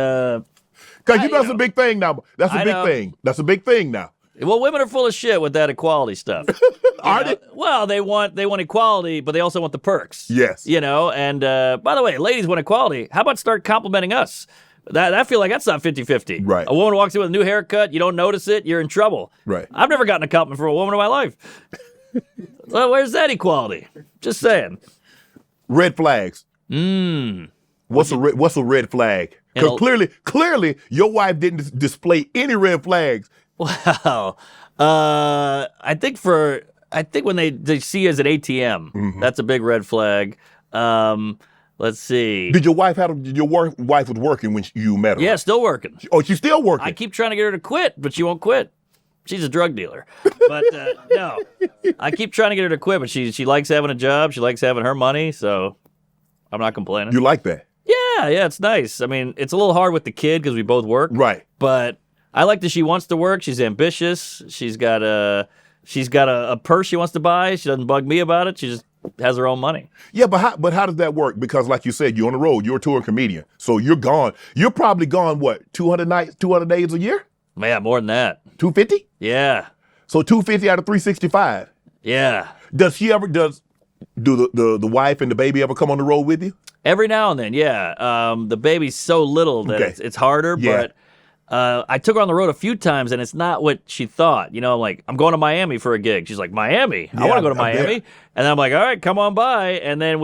Because that's a big thing now. That's a big thing. That's a big thing now. Well, women are full of shit with that equality stuff. Are they? Well, they want equality, but they also want the perks. Yes. You know, and by the way, ladies want equality. How about start complimenting us? I feel like that's not 50-50. Right. A woman walks in with a new haircut, you don't notice it, you're in trouble. Right. I've never gotten a compliment from a woman in my life. Well, where's that equality? Just saying. Red flags. What's a red flag? Because clearly, your wife didn't display any red flags Wow. I think when they see you as an ATM, that's a big red flag. Let's see. Did your wife wife was working when you met her? Yeah, still working. Oh, she's still working. I keep trying to get her to quit, but she won't quit. She's a drug dealer. But no, I keep trying to get her to quit, but she likes having a job. She likes having her money, so I'm not complaining. You like that? Yeah, it's nice. I mean, it's a little hard with the kid because we both work. Right. But I like that she wants to work. She's ambitious. She's got a purse she wants to buy. She doesn't bug me about it. She just has her own money. Yeah, but how does that work? Because like you said, you're on the road. You're a touring comedian, so you're gone. You're probably gone. What, 200 nights, 200 days a year? Yeah, more than that. 250? Yeah. So 250 out of 365. Yeah. Do the wife and the baby ever come on the road with you? Every now and then, yeah. The baby's so little that it's harder, Yeah. but I took her on the road a few times, and it's not what she thought. You know, like, I'm going to Miami for a gig. She's like, Miami? I Yeah, want to go to I'm there. Miami. And then I'm like, all right, come on by. And then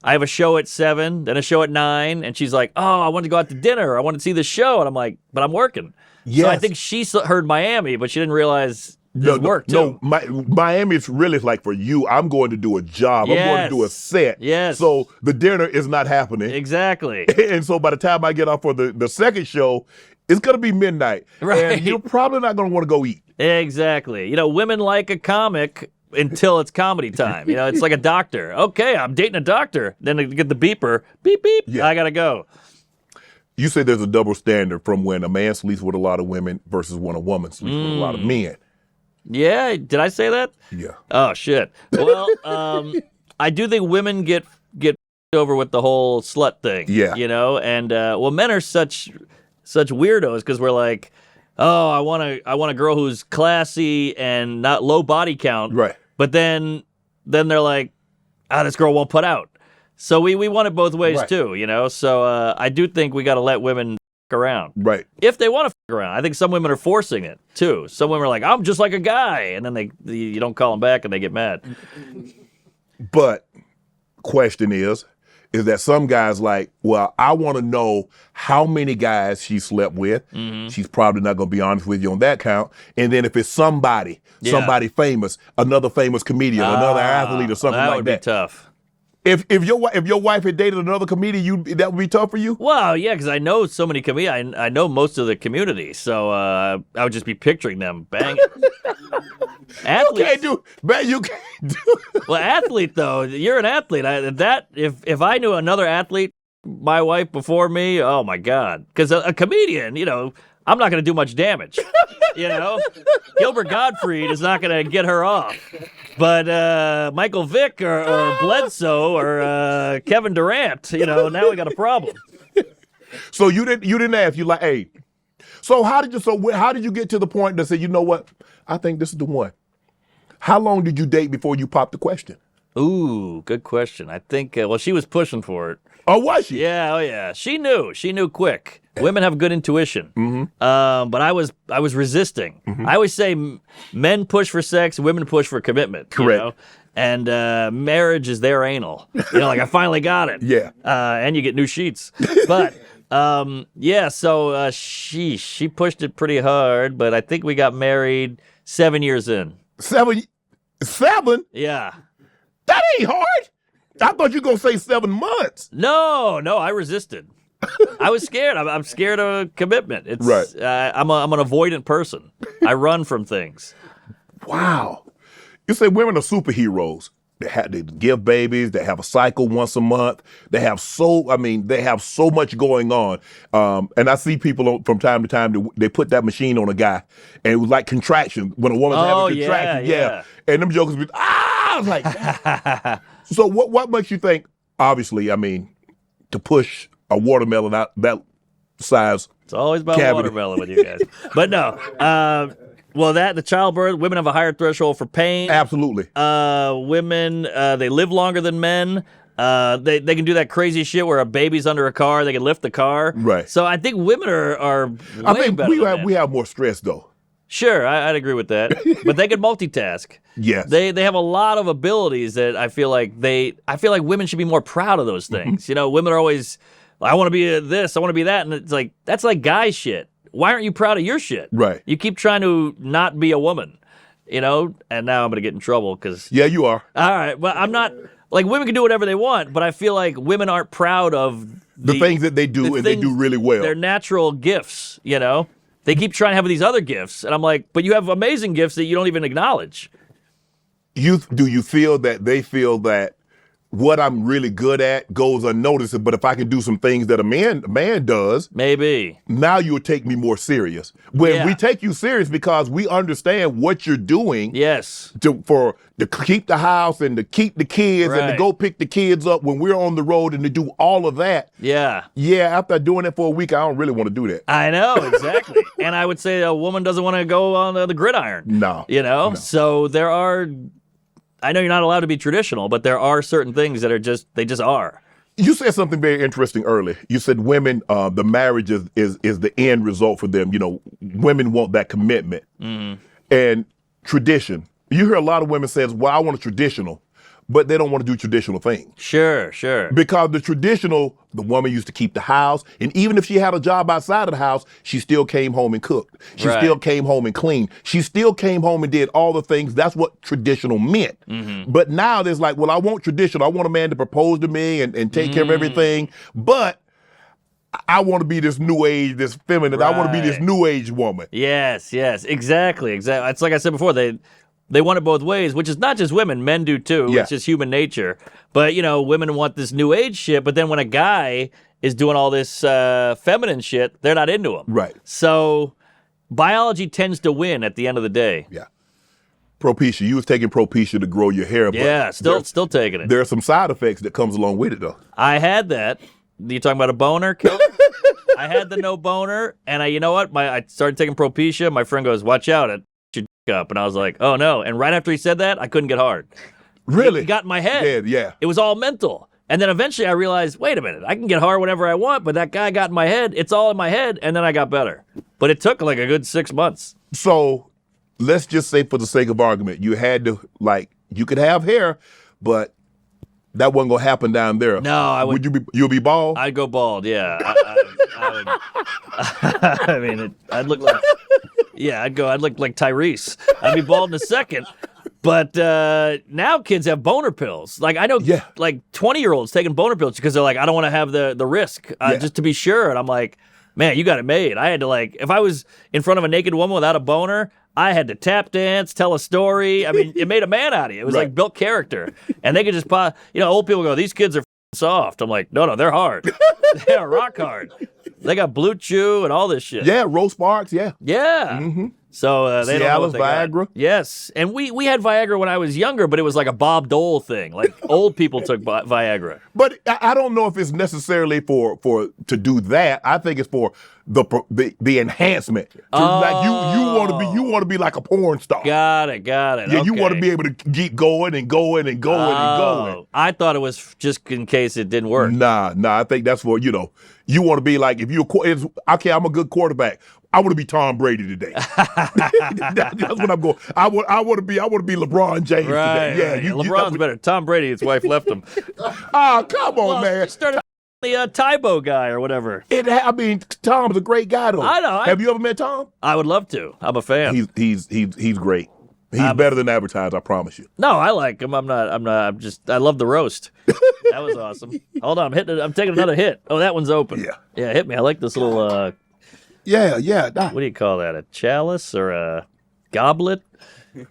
I have a show at 7, then a show at 9, and she's like, oh, I want to go out to dinner. I want to see the show. And I'm like, but I'm working. So I Yes. think she heard Miami, but she didn't realize this work, too. No, Miami is really like for you. I'm going to do a job. I'm going to do a set. Yes. So the dinner is not happening. Exactly. And so by the time I get off for the second show, it's going to be midnight. Right. And you're probably not going to want to go eat. Exactly. You know, women like a comic until it's comedy time. You know, it's like a doctor. Okay, I'm dating a doctor. Then they get the beeper. Beep, beep. Yeah. I got to go. You say there's a double standard from when a man sleeps with a lot of women versus when a woman sleeps with a lot of men. Yeah, did I say that? Yeah. Oh, shit. Well, I do think women get over with the whole slut thing. Yeah. You know, and men are such weirdos because we're like, oh, I want a girl who's classy and not low body count. Right. But then they're like, this girl won't put out. So we want it both ways Right. too, you know. So I do think we got to let women f- around Right. if they want to f- around. I think some women are forcing it too. Some women are like, I'm just like a guy, and then you don't call them back and they get mad. But question is that some guys like, well, I want to know how many guys she slept with. Mm-hmm. She's probably not going to be honest with you on that count. And then if it's somebody famous, another famous comedian, another athlete or something that like would that. be tough. If your wife had dated another comedian, that would be tough for you? Well, yeah, because I know so many comedians. I know most of the community, so I would just be picturing them banging. Athletes. You can't do. Well, athlete though, you're an athlete. If I knew another athlete, my wife before me, oh my God, because a comedian, you know, I'm not going to do much damage. You know, Gilbert Gottfried is not going to get her off, but Michael Vick or Bledsoe or Kevin Durant, you know, now we got a problem. So you didn't ask. You like, hey. So how did you get to the point that said, you know what? I think this is the one. How long did you date before you popped the question? Ooh, good question. I think, she was pushing for it. Oh, was she? Yeah, oh yeah. She knew quick. Women have good intuition. Mm-hmm. But I was resisting. I always say men push for sex, women push for commitment. Correct. You know? And marriage is their anal. You know, like I finally got it. Yeah. And you get new sheets. But so she pushed it pretty hard, but I think we got married 7 years in. 7? Yeah. That ain't hard. I thought you were going to say 7 months. No, I resisted. I was scared. I'm scared of commitment. It's Right. I'm an avoidant person. I run from things. Wow. You say women are superheroes. They give babies. They have a cycle once a month. They have so much going on. And I see people from time to time, they put that machine on a guy, and it was like contractions when a woman's having contractions. yeah. And them jokers be, I was like, so what makes you think? Obviously, I mean, to push a watermelon out that size. It's always about cavity. watermelon with you guys. But no. The childbirth, women have a higher threshold for pain. Absolutely. Women, they live longer than men. They can do that crazy shit where a baby's under a car, they can lift the car. Right. So I think women are way I think better than men. we have more stress though. Sure, I'd agree with that. But they can multitask. Yes. They have a lot of abilities that I feel like women should be more proud of those things. You know, women are always, I want to be this, I want to be that, and it's like that's like guy shit. why aren't you proud of your shit? Right. You keep trying to not be a woman, you know? And now I'm going to get in trouble because... Yeah, you are. All right, but I'm not... Like, women can do whatever they want, but I feel like women aren't proud of... The things that they do, and they do really well. Their natural gifts, you know? They keep trying to have these other gifts, and I'm like, but you have amazing gifts that you don't even acknowledge. Do you feel that they feel that what I'm really good at goes unnoticed, but if I can do some things that a man does, maybe now you'll take me more serious. When we take you serious because we understand what you're doing. Yes. To keep the house and to keep the kids and to Right. go pick the kids up when we're on the road and to do all of that. Yeah. Yeah, after doing it for a week, I don't really want to do that. I know, exactly. And I would say a woman doesn't want to go on the gridiron. No. You know? No. So there are... I know you're not allowed to be traditional, but there are certain things that are just are. You said something very interesting earlier. You said women, the marriage is the end result for them. You know, women want that commitment. Mm-hmm. And tradition. You hear a lot of women says, well, I want a traditional, but they don't want to do traditional things. Sure. Because the traditional, the woman used to keep the house, and even if she had a job outside of the house, she still came home and cooked. She Right. still came home and cleaned. She still came home and did all the things. That's what traditional meant. Mm-hmm. But now there's like, well, I want traditional. I want a man to propose to me and take care of everything. But I want to be this new age, this feminine. I want to be this Right. new age woman. Yes, exactly. It's like I said before, they want it both ways, which is not just women, men do too. Yeah. It's just human nature. But, you know, women want this new age shit, but then when a guy is doing all this feminine shit, they're not into him. Right. So biology tends to win at the end of the day. Yeah. Propecia, you was taking Propecia to grow your hair. Yeah, but still taking it. there are some side effects that comes along with it, though. I had that. You talking about a boner? Kelce? I had the no boner, and you know what? I started taking Propecia. My friend goes, "Watch out, it your dick up," and I was like, "Oh no!" And right after he said that, I couldn't get hard. Really? It got in my head. Yeah. It was all mental. And then eventually I realized, wait a minute, I can get hard whenever I want, but that guy got in my head. It's all in my head, and then I got better. But it took like a good 6 months. So let's just say for the sake of argument, you had to, like, you could have hair, but that wasn't going to happen down there. No, I would. You'll be bald? I'd go bald, yeah. I would. I mean, I'd look like, I'd look like Tyrese. I'd be bald in a second. But now kids have boner pills. Like, I know like 20-year-olds taking boner pills because they're like, I don't want to have the risk just to be sure. And I'm like, man, you got it made. I had to, like, if I was in front of a naked woman without a boner, I had to tap dance, tell a story. I mean, it made a man out of you. It was like built character. And they could just old people go, these kids are soft. I'm like, no, they're hard. They are rock hard. They got Blue Chew and all this shit. Yeah, Rose Sparks, yeah. Yeah. Mm-hmm. So they don't know what Cialis, they got. Viagra? Yes. And we had Viagra when I was younger, but it was like a Bob Dole thing. Like old people took Viagra. But I don't know if it's necessarily for to do that. I think it's for the enhancement. Like you want to be like a porn star. Got it. Yeah, you want to be able to keep going and going and going and going. I thought it was just in case it didn't work. Nah. I think that's for, you want to be like, if okay, I'm a good quarterback. I want to be Tom Brady today. That's what I'm going. I want to be LeBron James today. Yeah, LeBron's better. Tom Brady, his wife left him. Come on, man. He started the Tybo guy or whatever. Tom's a great guy though. I know. Have you ever met Tom? I would love to. I'm a fan. He's great. He's better than advertised, I promise you. No, I like him. I love the roast. That was awesome. Hold on, I'm taking another hit. Oh, that one's open. Yeah, hit me. I like this little Yeah. what do you call that? A chalice or a goblet?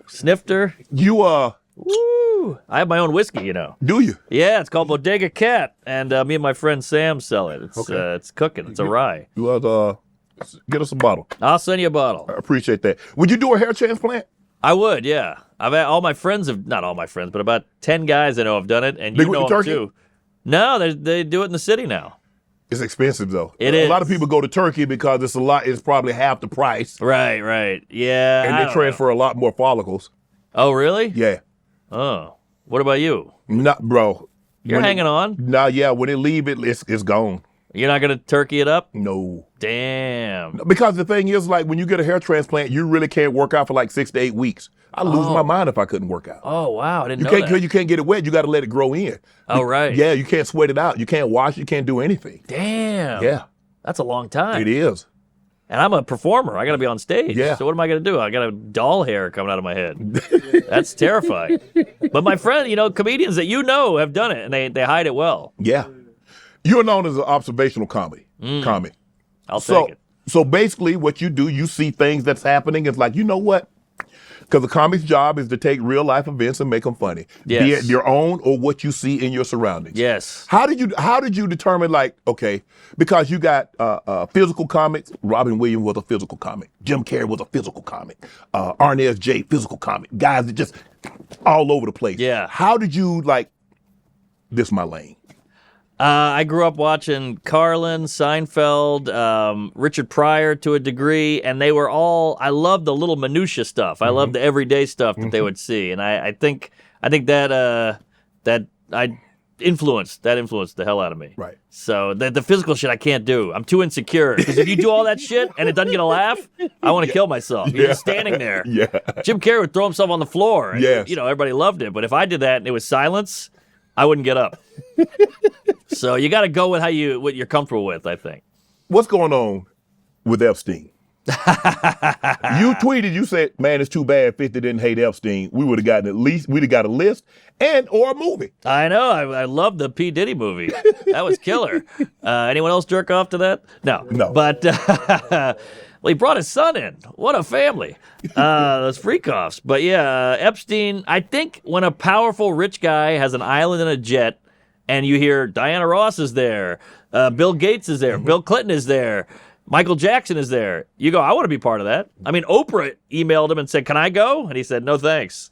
Snifter? Woo! I have my own whiskey, Do you? Yeah, it's called Bodega Cat, and me and my friend Sam sell it. It's cooking. It's a rye. You get us a bottle. I'll send you a bottle. I appreciate that. Would you do a hair transplant? I would, yeah. I've had all my friends not all my friends, but about 10 guys I know have done it, and They you go know to them Turkey? too. No, they do it in the city now. It's expensive though. It A is. lot of people go to Turkey because it's probably half the price. Right. Yeah. And I they don't transfer a lot more follicles. know. Oh, really? Yeah. Oh. What about you? Not, bro. You're hanging on? Nah, yeah. When they leave it's gone. You're not going to turkey it up? No. Damn. Because the thing is, like, when you get a hair transplant, you really can't work out for like 6 to 8 weeks. I'd lose my mind if I couldn't work out. Oh, wow. I didn't know that. You can't get it wet. You got to let it grow in. Oh, right. Yeah, you can't sweat it out. You can't wash. You can't do anything. Damn. Yeah. That's a long time. It is. And I'm a performer. I got to be on stage. Yeah. So what am I going to do? I got a doll hair coming out of my head. That's terrifying. But my friend, comedians that have done it, and they hide it well. Yeah. You're known as an observational comic. I'll take it. So basically what you do, you see things that's happening. It's like, you know what? Because the comic's job is to take real life events and make them funny. Yes. Be it your own or what you see in your surroundings. Yes. How did you determine, like, okay, because you got physical comics. Robin Williams was a physical comic. Jim Carrey was a physical comic. Arnez J, physical comic. Guys that just all over the place. Yeah. How did you, this my lane? I grew up watching Carlin, Seinfeld, Richard Pryor to a degree, and they were all. I loved the little minutia stuff. I loved the everyday stuff that they would see, and I think that I influenced the hell out of me. Right. So the physical shit I can't do. I'm too insecure because if you do all that shit and it doesn't get a laugh, I want to kill myself. You're just standing there. Yeah. Jim Carrey would throw himself on the floor. And, Yes. everybody loved it. But if I did that and it was silence, I wouldn't get up. So you got to go with what you're comfortable with, I think. What's going on with Epstein? You tweeted, you said, man, it's too bad 50 didn't hate Epstein. We would have gotten we'd have got a list or a movie. I know. I love the P. Diddy movie. That was killer. Anyone else jerk off to that? No. But, well, he brought his son in. What a family. Those freak-offs. But yeah, Epstein, I think when a powerful rich guy has an island and a jet, and you hear Diana Ross is there, Bill Gates is there, Bill Clinton is there, Michael Jackson is there. You go, I want to be part of that. I mean, Oprah emailed him and said, can I go? And he said, no thanks,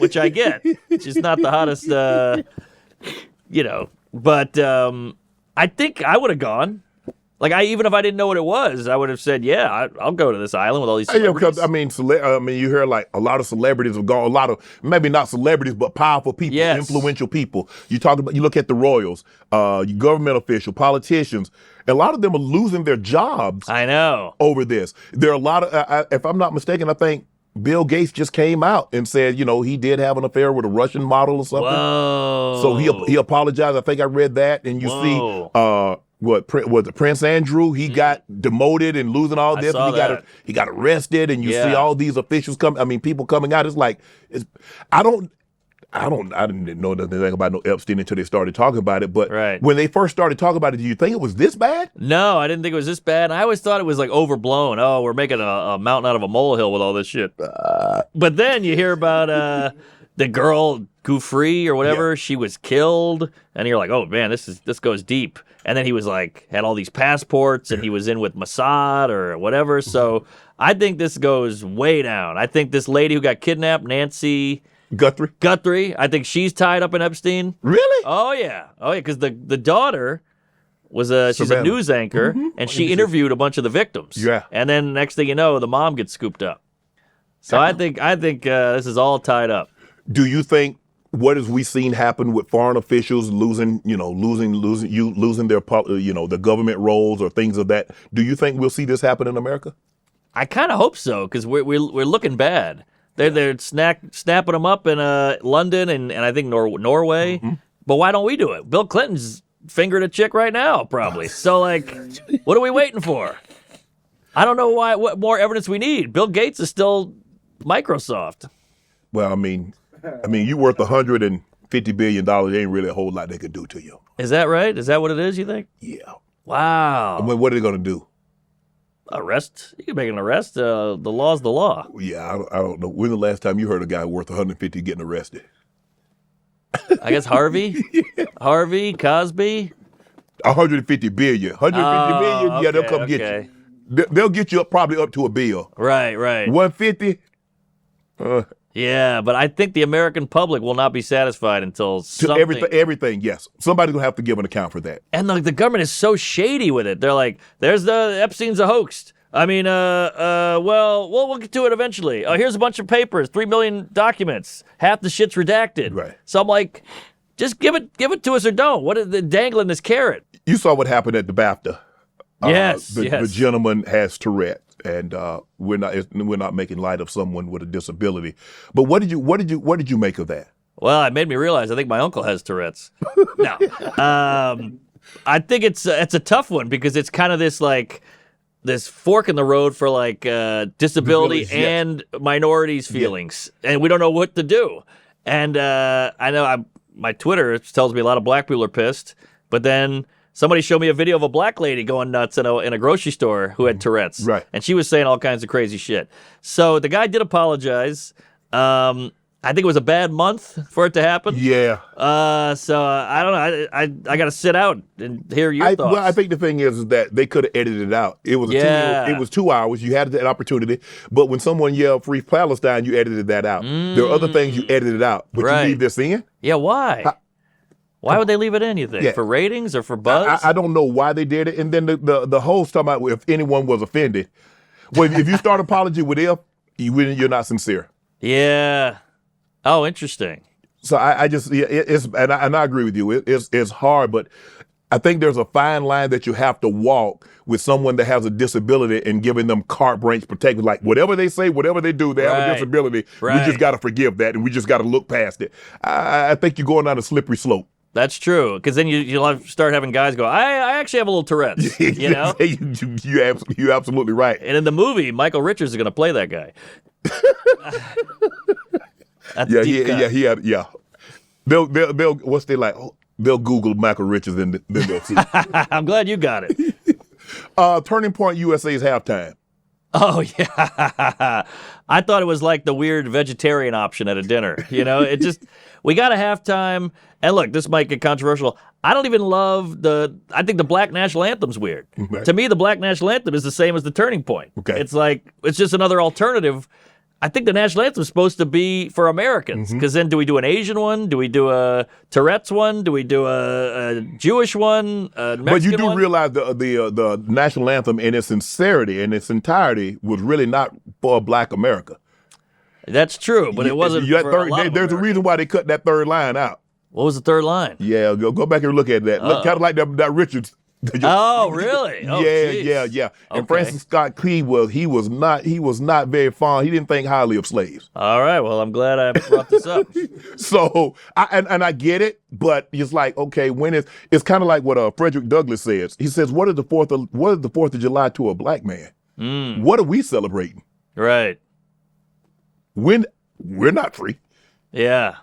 which I get. She's not the hottest, But I think I would have gone. Even if I didn't know what it was, I would have said, yeah, I'll go to this island with all these celebrities. Yeah, because, you hear a lot of celebrities have gone, a lot of, maybe not celebrities, but powerful people, influential people. You look at the royals, government officials, politicians, a lot of them are losing their jobs. I know. Over this. There are a lot of, if I'm not mistaken, I think Bill Gates just came out and said, he did have an affair with a Russian model or something. Whoa. So he apologized. I think I read that. And you see, Prince Andrew, he got demoted and losing all this. He got arrested, and you see all these officials people coming out. It's like, I didn't know nothing about no Epstein until they started talking about it. But when they first started talking about it, did you think it was this bad? No, I didn't think it was this bad. I always thought it was overblown. Oh, we're making a mountain out of a molehill with all this shit. But then you hear about the girl Gouffre or whatever. She was killed, and you're like, oh man, this goes deep. And then he was had all these passports, and he was in with Mossad or whatever. So I think this goes way down. I think this lady who got kidnapped, Nancy Guthrie, I think she's tied up in Epstein. Really? Oh yeah, because the daughter was she's a news anchor, and she interviewed a bunch of the victims. Yeah. And then next thing you know, the mom gets scooped up. So I think this is all tied up. Do you think what have we seen happen with foreign officials losing their the government roles or things of that? Do you think we'll see this happen in America? I kind of hope so, because we're looking bad. They're snapping them up in London and I think Norway. Mm-hmm. But why don't we do it? Bill Clinton's fingering a chick right now, probably. So what are we waiting for? I don't know what more evidence we need. Bill Gates is still Microsoft. Well, I mean, you worth $150 billion. There ain't really a whole lot they could do to you. Is that right? Is that what it is, you think? Yeah. Wow. I mean, what are they going to do? Arrest? You can make an arrest. The law's the law. Yeah, I don't know. When's the last time you heard a guy worth $150 getting arrested? I guess Harvey? Yeah. Harvey, Cosby? 150 billion. 150 million, okay, yeah, they'll come get you. They'll get you probably up to a bill. Right. 150? Yeah, but I think the American public will not be satisfied until something. Everything, yes. Somebody's going to have to give an account for that. And the government is so shady with it. They're like, there's Epstein's a hoax. I mean, we'll get to it eventually. Here's a bunch of papers, 3 million documents. Half the shit's redacted. Right. So I'm like, just give it to us or don't. What is the dangling this carrot? You saw what happened at the BAFTA. Yes. The gentleman has Tourette. And we're not making light of someone with a disability. But what did you make of that? Well, it made me realize I think my uncle has Tourette's. No, I think it's a tough one because it's kind of this this fork in the road for like disability Village, yes. and minorities' feelings, and we don't know what to do. And I know my Twitter tells me a lot of black people are pissed, but then somebody showed me a video of a black lady going nuts in a grocery store who had Tourette's, Right. and she was saying all kinds of crazy shit. So the guy did apologize. I think it was a bad month for it to happen. Yeah. So I don't know. I got to sit out and hear your thoughts. Well, I think the thing is that they could have edited it out. It was it was 2 hours. You had that opportunity. But when someone yelled "Free Palestine," you edited that out. There are other things you edited out, but Right. you leave this in. Yeah, why? Why would they leave it in, you think? Yeah. For ratings or for buzz? I don't know why they did it. And then the host talking about if anyone was offended. Well, if you start apology with "if," you're not sincere. Yeah. Oh, interesting. So I just it's and I agree with you. It's hard, but I think there's a fine line that you have to walk with someone that has a disability and giving them carte blanche protection. Like whatever they say, whatever they do, they have a disability. Right. We just got to forgive that, and we just got to look past it. I think you're going down a slippery slope. That's true. Because then you'll start having guys go, I actually have a little Tourette's, you know? You're absolutely right. And in the movie, Michael Richards is going to play that guy. That's deep cut. Yeah. They'll what's they like? They'll Google Michael Richards and then they'll see. I'm glad you got it. Turning Point USA's halftime. Oh, yeah. I thought it was like the weird vegetarian option at a dinner. You know, we got a halftime. And look, this might get controversial. I don't even love I think the Black National Anthem's weird. Right. To me, the Black National Anthem is the same as the Turning Point. Okay. It's just another alternative. I think the national anthem is supposed to be for Americans, because then do we do an Asian one? Do we do a Tourette's one? Do we do a Jewish one? A Mexican But you do one? realize the national anthem in its sincerity and its entirety was really not for Black America. That's true, but it wasn't You- for a lot of There's a America. reason why they cut that third line out. What was the third line? Yeah, go back and look at that. Look, kind of like that Richards. Oh, really? Oh, yeah. geez. And Okay. Francis Scott Key was not very fond. He didn't think highly of slaves. All right. Well, I'm glad I brought this up. So I get it, but it's like, okay, it's kind of like what Frederick Douglass says. He says, what is the 4th of July to a black man? What are we celebrating? Right. When we're not free. Yeah.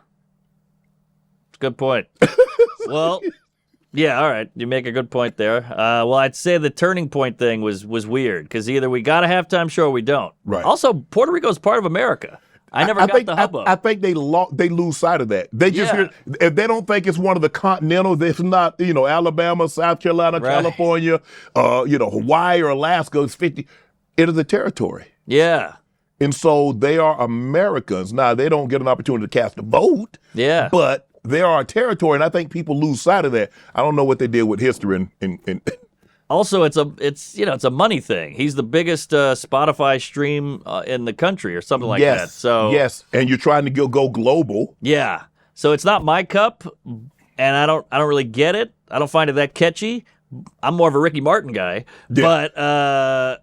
Good point. Well, yeah, all right. You make a good point there. Well, I'd say the Turning Point thing was weird, because either we got a halftime show or we don't. Right. Also, Puerto Rico's part of America. I never got the hubbub. I think they lose sight of that. They just Yeah. if they don't think it's one of the continentals, it's not, Alabama, South Carolina, Right. California, Hawaii or Alaska, it's 50. It is a territory. Yeah. And so they are Americans. Now, they don't get an opportunity to cast a vote. Yeah. But they are a territory, and I think people lose sight of that. I don't know what they did with history and Also, it's a money thing. He's the biggest Spotify stream in the country, or something like that. So yes, and you're trying to go global. yeah. So it's not my cup, and I don't really get it. I don't find it that catchy. I'm more of a Ricky Martin guy, Yeah. but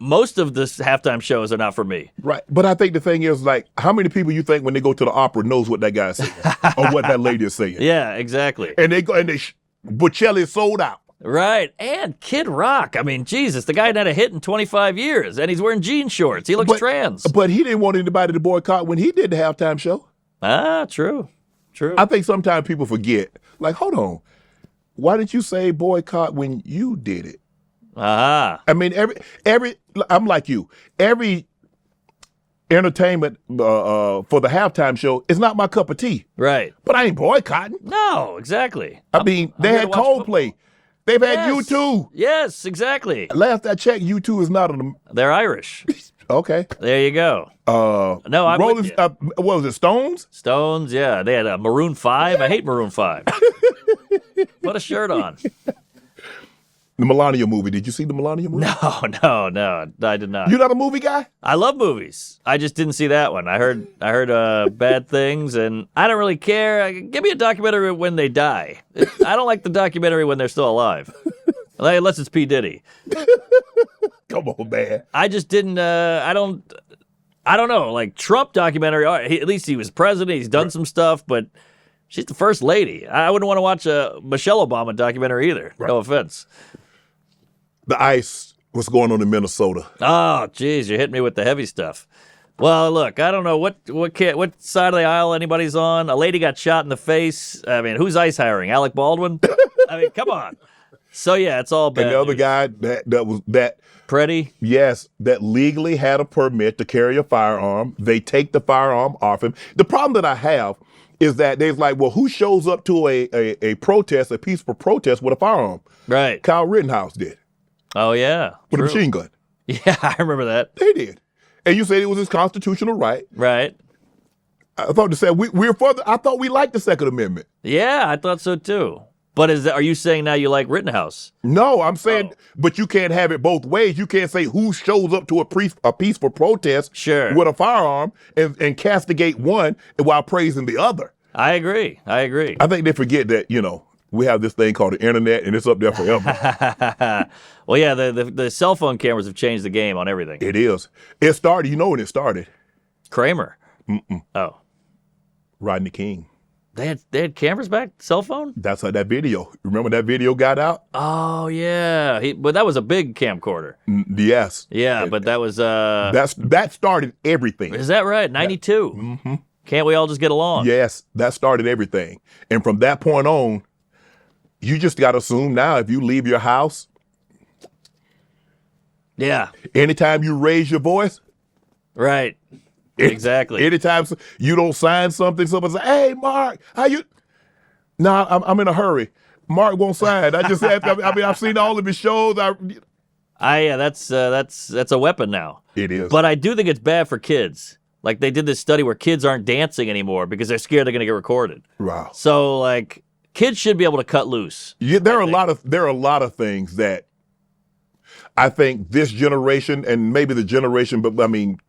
most of the halftime shows are not for me. Right. But I think the thing is, like, how many people you think when they go to the opera knows what that guy's saying or what that lady is saying? Yeah, exactly. And Bocelli is sold out. Right. And Kid Rock. I mean, Jesus, the guy hadn't had a hit in 25 years, and he's wearing jean shorts. He looks trans. But he didn't want anybody to boycott when he did the halftime show. Ah, true. I think sometimes people forget. Like, hold on. Why didn't you say boycott when you did it? Ah. I mean, I'm like you. Every entertainment for the halftime show is not my cup of tea. Right. But I ain't boycotting. No, exactly. I mean, they here had to watch Coldplay. football. They've had Yes. U2. Yes, exactly. Last I checked, U2 is not on They're Irish. the. Okay. There you go. No, I'm Rolling. with you. What was it? Stones? Stones, yeah. They had a Maroon 5. I hate Maroon 5. Put a shirt on. The Melania movie. Did you see the Melania movie? No, I did not. You're not a movie guy? I love movies. I just didn't see that one. I heard bad things, and I don't really care. Give me a documentary when they die. I don't like the documentary when they're still alive, unless it's P. Diddy. Come on, man. I just didn't. I don't know. Like Trump documentary. All right, at least he was president. He's done some stuff, but she's the first lady. I wouldn't want to watch a Michelle Obama documentary either. Right. No offense. The ICE What's going on in Minnesota? Oh, geez, you're hitting me with the heavy stuff. Well, look, I don't know what side of the aisle anybody's on. A lady got shot in the face. I mean, who's ICE hiring? Alec Baldwin? I mean, come on. So yeah, it's all bad. And the other news. guy that Pretty? yes, that legally had a permit to carry a firearm. They take the firearm off him. The problem that I have is that they're like, well, who shows up to a protest, a peaceful protest with a firearm? Right. Kyle Rittenhouse did Oh yeah. with True. a machine gun. Yeah, I remember that. They did. And you said it was his constitutional right. Right. I thought to say we're further. I thought we liked the Second Amendment. Yeah, I thought so too. But are you saying now you like Rittenhouse? No, I'm saying, but you can't have it both ways. You can't say who shows up to a peaceful protest Sure. with a firearm and castigate one while praising the other. I agree. I think they forget that, we have this thing called the internet and it's up there forever. Well, yeah, the cell phone cameras have changed the game on everything. It is. It started, you know when it started? Kramer. Oh. Rodney King. They had cameras back? Cell phone? That's how that video. Remember that video got out? Oh, yeah. But that was a big camcorder. Yes. Yeah, but that was... that started everything. Is that right? 92. Mm-hmm. Can't we all just get along? Yes, that started everything. And from that point on, you just got to assume now if you leave your house, Yeah. anytime you raise your voice, Right. Exactly. anytime you don't sign something, someone say, "Hey, Mark, how you?" Nah, I'm in a hurry. Mark won't sign. I just have. I've seen all of his shows. Yeah, that's a weapon now. It is. But I do think it's bad for kids. Like they did this study where kids aren't dancing anymore because they're scared they're going to get recorded. Wow. So like kids should be able to cut loose. Yeah, there are a lot of things that I think this generation and maybe the generation, but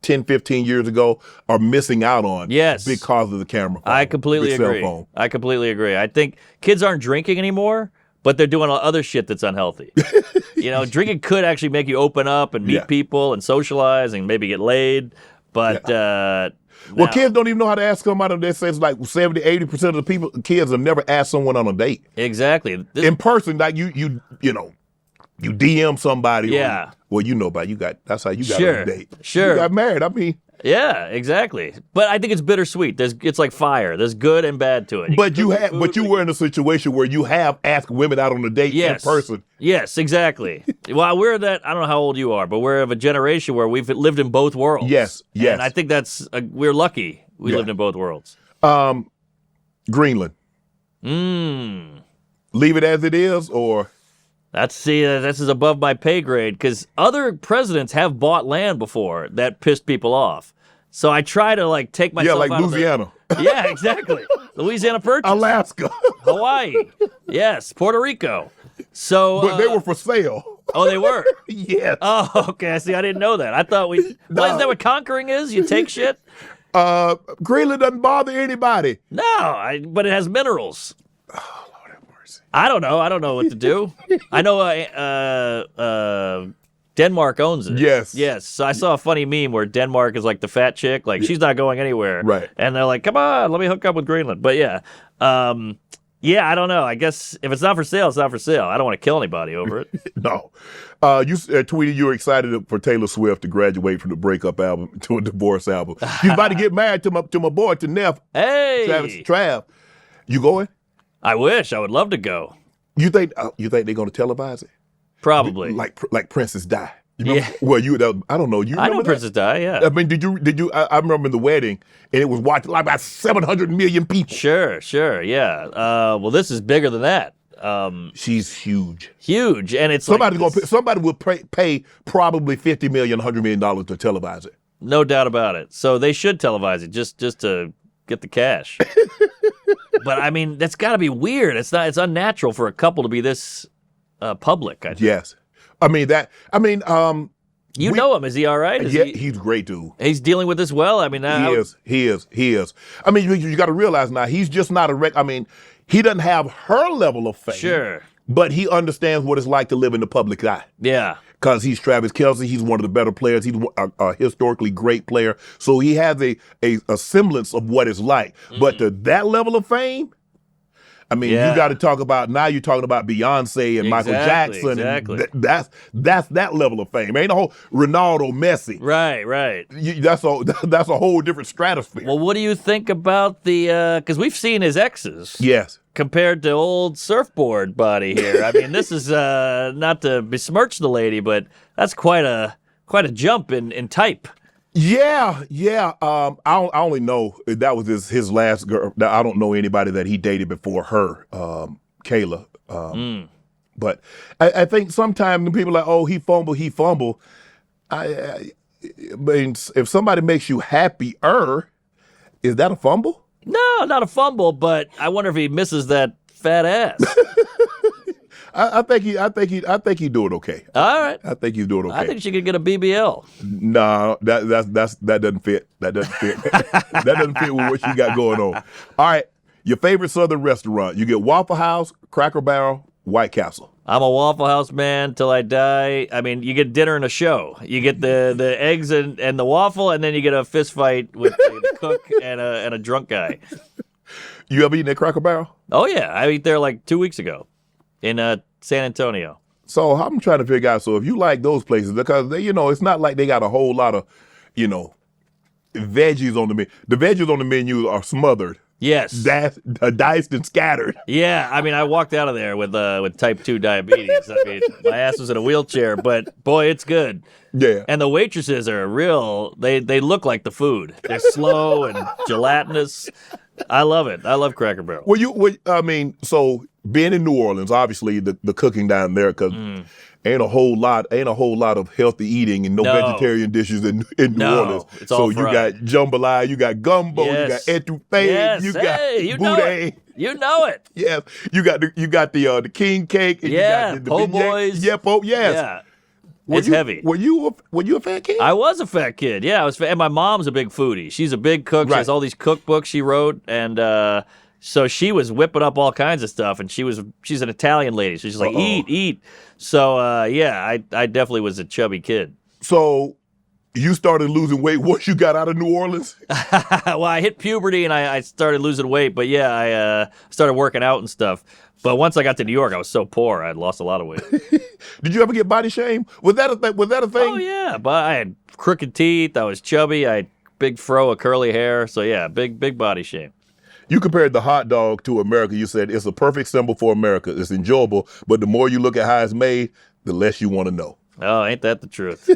10, 15 years ago are missing out on. Yes. Because of the camera phone, I completely the cell agree. phone. I completely agree. I think kids aren't drinking anymore, but they're doing other shit that's unhealthy. Drinking could actually make you open up and meet people and socialize and maybe get laid. But well, kids don't even know how to ask somebody. They say it's like 70, 80% of the kids have never asked someone on a date. Exactly. In person, like you DM somebody. Yeah. That's how you got Sure. on a date. Sure. You got married. Yeah, exactly. But I think it's bittersweet. It's like fire. There's good and bad to it. But you were in a situation where you have asked women out on a date in person. Yes, exactly. Well, we're that. I don't know how old you are, but we're of a generation where we've lived in both worlds. Yes. And I think we're lucky we lived in both worlds. Greenland. Leave it as it is, or This is above my pay grade because other presidents have bought land before that pissed people off. So I try to take myself like out Louisiana. Yeah, exactly. Louisiana Purchase. Alaska. Hawaii. Yes, Puerto Rico. So, But they were for sale. Oh, they were? Yes. Oh, okay. See, I didn't know that. I thought isn't that what conquering is? You take shit? Greenland doesn't bother anybody. No, but it has minerals. Oh, Lord have mercy. I don't know. I don't know what to do. I know Denmark owns it. Yes. Yes. So I saw a funny meme where Denmark is like the fat chick. Like, she's not going anywhere. Right. And they're like, come on, let me hook up with Greenland. But yeah. Yeah, I don't know. I guess if it's not for sale, it's not for sale. I don't want to kill anybody over it. No. You tweeted you were excited for Taylor Swift to graduate from the breakup album to a divorce album. She's about to get married to my boy, to Neff. Hey. Trav. You going? I wish. I would love to go. You think they're going to televise it? Probably. Like Princess Di. You remember? Yeah. Well, I don't know. You remember I know that? Princess Di, yeah. I mean, did you? I remember the wedding, and it was watched like about 700 million people. Sure, yeah. Well, this is bigger than that. She's huge. Huge, and it's somebody will pay probably $50 million, $100 million to televise it. No doubt about it. So they should televise it just to get the cash. But I mean, that's got to be weird. It's unnatural for a couple to be this public. I think. Yes. You know him. Is he all right? He's a great dude. He's dealing with this well. I mean, he is. I mean, you got to realize now he's just not he doesn't have her level of fame. Sure. But he understands what it's like to live in the public eye. Yeah. Because he's Travis Kelce. He's one of the better players. He's a historically great player. So he has a semblance of what it's like. Mm-hmm. But to that level of fame, I mean, Yeah. you got to talk about, now you're talking about Beyonce and Michael Exactly, Jackson. exactly. And that's that level of fame. Ain't a whole Ronaldo, Messi. Right. That's a whole different stratosphere. Well, what do you think about the, because we've seen his exes. Yes. Compared to old surfboard body here. I mean, this is not to besmirch the lady, but that's quite a jump in type. Yeah. I only know that was his last girl. I don't know anybody that he dated before her, Kayla. But I think sometimes people are like, oh, he fumbled. I mean, if somebody makes you happier, is that a fumble? No, not a fumble, but I wonder if he misses that fat ass. I think he's doing okay. All right. I think he's doing okay. I think she could get a BBL. No, that doesn't fit. That doesn't fit. That doesn't fit with what you got going on. All right, your favorite Southern restaurant. You get Waffle House, Cracker Barrel, White Castle. I'm a Waffle House man till I die. I mean, you get dinner and a show. You get the eggs and the waffle, and then you get a fist fight with the cook and a drunk guy. You ever eaten at Cracker Barrel? Oh, yeah. I ate there like 2 weeks ago in San Antonio. So I'm trying to figure out, so if you like those places, because they, it's not like they got a whole lot of, veggies on the menu. The veggies on the menu are smothered. Yes. Diced and scattered. Yeah, I mean, I walked out of there with type 2 diabetes. I mean, my ass was in a wheelchair, but boy, it's good. Yeah. And the waitresses are real. They look like the food. They're slow and gelatinous. I love it. I love Cracker Barrel. So being in New Orleans, obviously the cooking down there, because ain't a whole lot of healthy eating and no vegetarian dishes in New Orleans. It's all so you fried. got jambalaya, you got gumbo, Yes. you got etouffee, you got boudin. You know it. Yes, you got the king cake. And Yeah, you got the po' beignet. boys. Yeah, yes. Yeah. Were It's you, heavy. Were you a fat kid? I was a fat kid. Yeah, I was. And my mom's a big foodie. She's a big cook. She Right. has all these cookbooks she wrote, and so she was whipping up all kinds of stuff. And she's an Italian lady, so she's like, eat. So I definitely was a chubby kid. So you started losing weight once you got out of New Orleans? Well, I hit puberty and I started losing weight, but yeah, I started working out and stuff. But once I got to New York, I was so poor, I'd lost a lot of weight. Did you ever get body shame? Was that a thing? Oh yeah, but I had crooked teeth. I was chubby. I had big fro of curly hair. So yeah, big body shame. You compared the hot dog to America. You said it's a perfect symbol for America. It's enjoyable, but the more you look at how it's made, the less you want to know. Oh, ain't that the truth?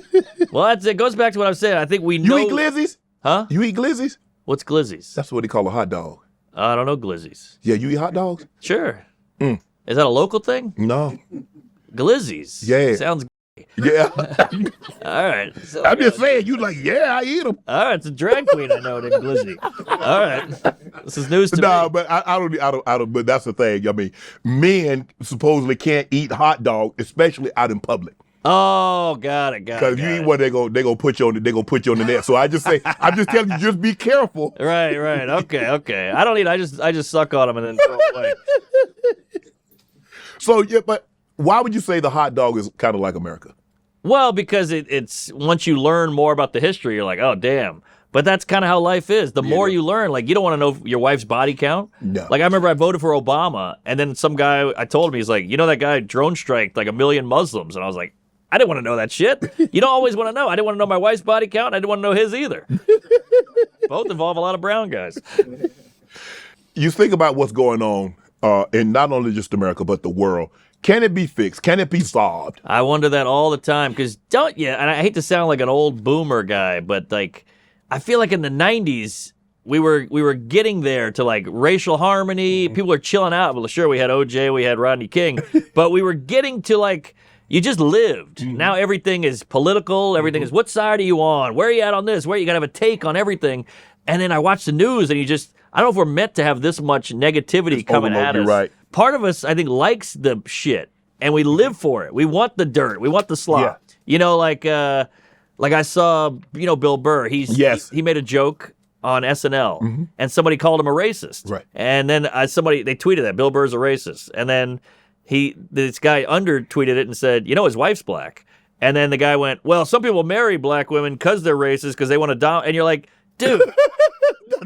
Well, it goes back to what I was saying. I think we know. You eat glizzies? Huh? You eat glizzies? What's glizzies? That's what they call a hot dog. I don't know glizzies. Yeah, you eat hot dogs? Sure. Is that a local thing? No. Glizzies. Yeah. Sounds. Yeah. All right. So, I'm just saying, you like, yeah, I eat them. all right, it's a drag queen I know named Glizzy. All right, this is news to No, me. but I don't. But that's the thing. I mean, men supposedly can't eat hot dog, especially out in public. Oh, got it. Because if you eat one, they gonna put you on the net. So I'm just telling you, just be careful. Right. Okay. I don't eat. I just suck on them and then throw them away. So yeah, but why would you say the hot dog is kind of like America? Well, because it's once you learn more about the history, you're like, oh damn. But that's kind of how life is. The more you learn, like you don't want to know your wife's body count. No. Like I remember I voted for Obama, and then some guy I told him he's like, that guy drone striked like 1 million Muslims, and I was like, I didn't want to know that shit. You don't always want to know. I didn't want to know my wife's body count. I didn't want to know his either. Both involve a lot of brown guys. You think about what's going on in not only just America but the world. Can it be fixed? Can it be solved? I wonder that all the time because and I hate to sound like an old boomer guy, but like I feel like in the 90s we were getting there to like racial harmony. People are chilling out. Well, sure, we had OJ, we had Rodney King, but we were getting to like you just lived. Now everything is political. Everything is what side are you on? Where are you at on this? Where you got to have a take on everything. And then I watch the news and I don't know if we're meant to have this much negativity coming at us. Right. Part of us, I think, likes the shit, and we live for it. We want the dirt. We want the slop. Yeah. Like I saw, Bill Burr. He made a joke on SNL, and somebody called him a racist. Right. And then they tweeted that Bill Burr's a racist, and then this guy under-tweeted it and said, his wife's black. And then the guy went, well, some people marry black women because they're racist because they want to dominate. And you're like, dude,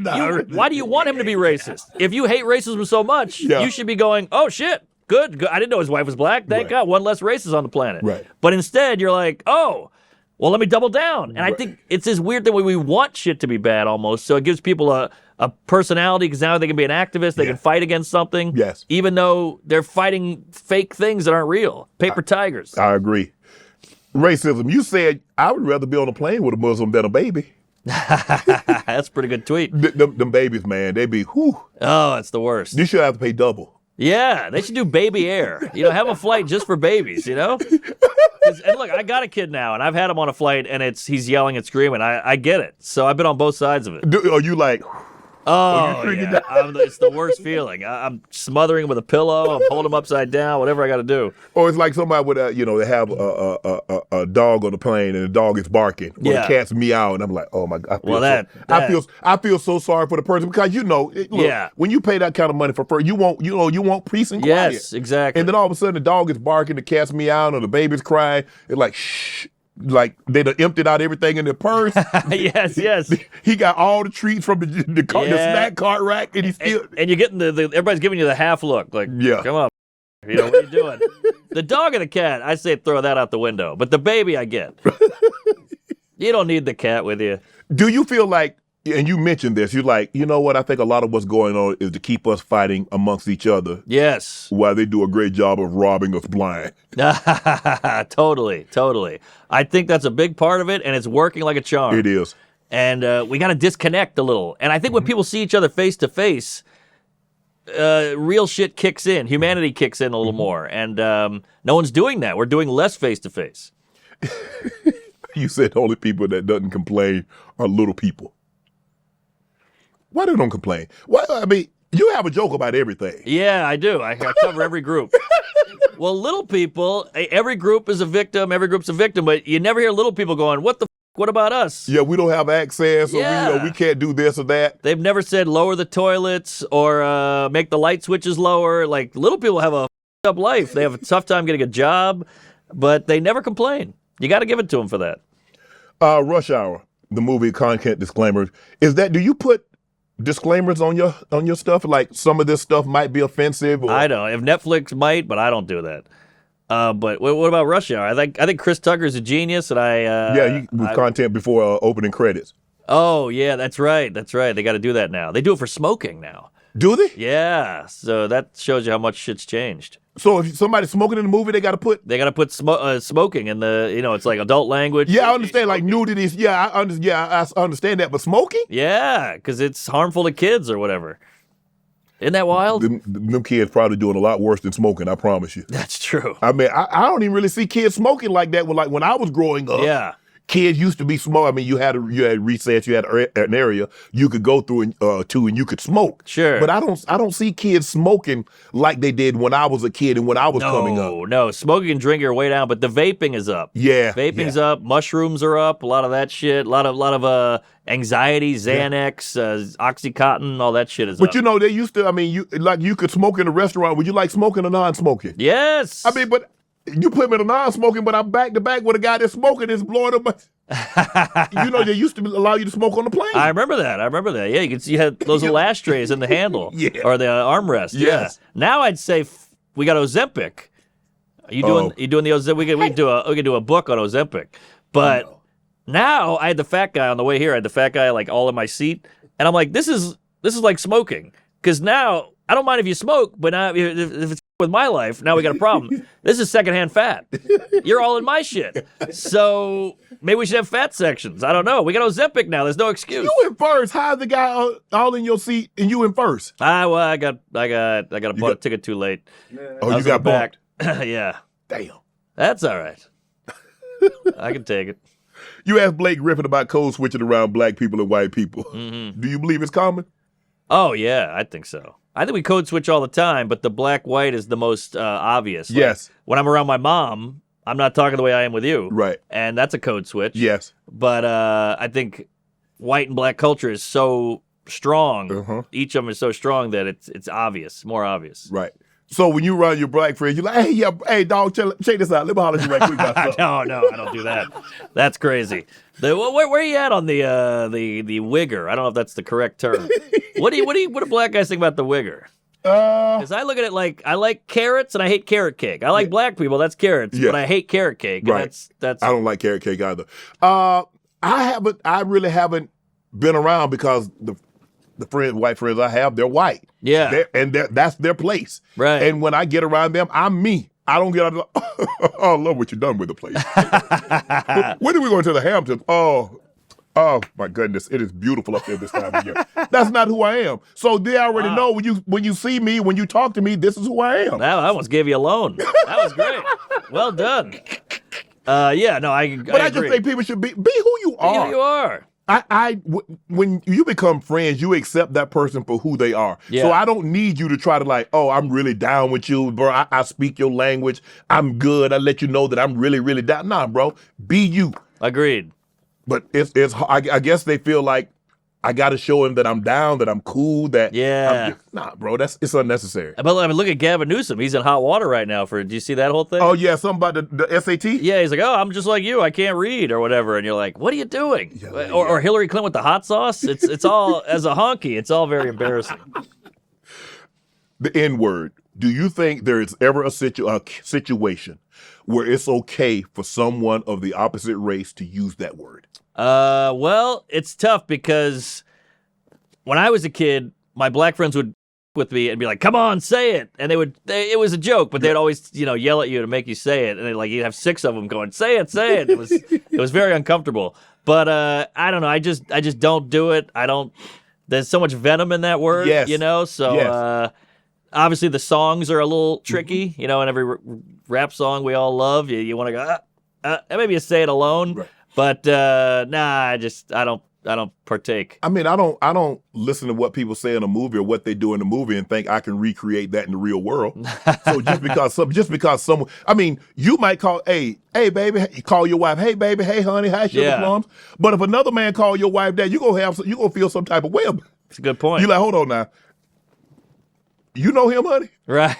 Why do you want him to be racist? If you hate racism so much, you should be going, oh, shit, good. I didn't know his wife was black. Thank God, one less racist on the planet. Right. But instead, you're like, oh, well, let me double down. And I think it's this weird thing where we want shit to be bad almost, so it gives people a personality because now they can be an activist, they can fight against something, even though they're fighting fake things that aren't real. Paper tigers. I agree. Racism. You said, I would rather be on a plane with a Muslim than a baby. That's a pretty good tweet. Them babies, man, they be, whew. Oh, it's the worst. You should have to pay double. Yeah, they should do baby air. Have a flight just for babies, And look, I got a kid now, and I've had him on a flight, and he's yelling and screaming. I get it. So I've been on both sides of it. Are you like... Oh, yeah. It's the worst feeling. I'm smothering him with a pillow. I'm holding him upside down, whatever I got to do. Or it's like somebody would, they have a dog on the plane and the dog is barking. Or the cat's meow, and I'm like, oh my God. I feel so sorry for the person because when you pay that kind of money for fur, you want peace and quiet. Yes, exactly. And then all of a sudden the dog is barking, the cat's meowing, or the baby's crying. It's like shh. Like they'd have emptied out everything in their purse. Yes. He got all the treats from the snack cart rack, and he's still. And you're getting everybody's giving you the half look, like, come on, what are you doing? The dog and the cat, I say throw that out the window. But the baby, I get. You don't need the cat with you. Do you feel like? And you mentioned this. You're like, you know what? I think a lot of what's going on is to keep us fighting amongst each other. Yes. While they do a great job of robbing us blind. Totally. I think that's a big part of it, and it's working like a charm. It is. And we got to disconnect a little. And I think when people see each other face to face, real shit kicks in. Humanity kicks in a little more. And no one's doing that. We're doing less face to face. You said the only people that doesn't complain are little people. Why they don't complain? Why? I mean, you have a joke about everything. Yeah, I do. I cover every group. Well, little people, every group is a victim. Every group's a victim, but you never hear little people going, what the f***? What about us? Yeah, we don't have access, or we can't do this or that. They've never said lower the toilets or make the light switches lower. Like, little people have a f***ed up life. They have a tough time getting a job, but they never complain. You got to give it to them for that. Rush Hour, the movie content disclaimers. Do you put disclaimers on your stuff? Like some of this stuff might be offensive. I don't. If Netflix might, but I don't do that. But what about Rush Hour? I think Chris Tucker's a genius, and content before opening credits. Oh yeah, that's right. They got to do that now. They do it for smoking now. Do they? Yeah. So that shows you how much shit's changed. So if somebody's smoking in the movie, they got to put smoking in the, it's like adult language. Yeah, I understand, like nudity. Yeah, I understand that, but smoking? Yeah, because it's harmful to kids or whatever. Isn't that wild? Them kids probably doing a lot worse than smoking, I promise you. That's true. I mean, I don't even really see kids smoking like that when I was growing up. Yeah. Kids used to be small. I mean, you had recess, you had an area you could go through and you could smoke. Sure. But I don't see kids smoking like they did when I was a kid and when I was coming up. No, smoking and drinking are way down, but the vaping is up. Yeah. Vaping's up, mushrooms are up, a lot of that shit, a lot of anxiety, Xanax, Oxycontin, all that shit is up. But they used to, I mean, you could smoke in a restaurant. Would you like smoking or non-smoking? Yes. I mean, but you put me in a non-smoking, but I'm back to back with a guy that's smoking is blowing up. They used to allow you to smoke on the plane. I remember that. Yeah, you had those little ashtrays in the handle or the armrest. Yes. Yeah. Now I'd say we got Ozempic. Are you doing the Ozempic? We could do a book on Ozempic. But now I had the fat guy on the way here. I had the fat guy like all in my seat, and I'm like, this is like smoking because now I don't mind if you smoke, but now if it's with my life, now we got a problem. This is secondhand fat. You're all in my shit. So maybe we should have fat sections. I don't know. We got Ozempic now. There's no excuse. You in first. How's the guy all in your seat and you in first? I got a ticket too late. Oh, you got bumped? Yeah. Damn. That's all right. I can take it. You asked Blake Griffin about code switching around black people and white people. Mm-hmm. Do you believe it's common? Oh, yeah, I think so. I think we code switch all the time, but the black-white is the most obvious. Like, yes. When I'm around my mom, I'm not talking the way I am with you. Right. And that's a code switch. Yes. But I think white and black culture is so strong. Uh-huh. Each of them is so strong that it's obvious, more obvious. Right. So when you run your black friends, you're like, hey, dog, check this out. Let me holler at you right quick about something. No, I don't do that. That's crazy. Where are you at on the wigger? I don't know if that's the correct term. What do black guys think about the wigger? Because I look at it like I like carrots and I hate carrot cake. I like black people, that's carrots, but I hate carrot cake. Right. That's I don't like carrot cake either. I really haven't been around because the white friends I have, they're white. Yeah. That's their place. Right. And when I get around them, I'm me. I don't get out of oh, I love what you've done with the place. When are we going to the Hamptons? Oh my goodness, it is beautiful up there this time of year. That's not who I am. So they already know when you see me, when you talk to me, this is who I am. I almost gave you a loan. That was great. Well done. I just think people should be who you are. Be who you are. When you become friends, you accept that person for who they are. Yeah. So I don't need you to try to like, oh, I'm really down with you, bro. I speak your language. I'm good. I let you know that I'm really, really down. Nah, bro, be you. Agreed. But I guess they feel like I got to show him that I'm down, that I'm cool, that nah, bro, it's unnecessary. But I mean, look at Gavin Newsom. He's in hot water right now. Do you see that whole thing? Oh yeah, something about the SAT. Yeah, he's like, oh, I'm just like you. I can't read or whatever. And you're like, what are you doing? Or Hillary Clinton with the hot sauce. It's all as a honky. It's all very embarrassing. The N-word. Do you think there is ever a situation where it's okay for someone of the opposite race to use that word? Well, it's tough because when I was a kid, my black friends would with me and be like, "Come on, say it," and it was a joke, but they'd always yell at you to make you say it, and you'd have 6 of them going, "Say it, say it." It was very uncomfortable. But I don't know. I just don't do it. I don't. There's so much venom in that word, So Yes. Obviously the songs are a little tricky, in every rap song we all love. You want to go, and maybe you say it alone. Right. But I don't partake. I mean, I don't listen to what people say in a movie or what they do in the movie and think I can recreate that in the real world. So just because someone, I mean, you might call, hey baby, you call your wife, hey baby, hey honey, hi sugar plums. But if another man call your wife that, you gonna feel some type of way. That's a good point. You like, hold on now. You know him, honey? Right.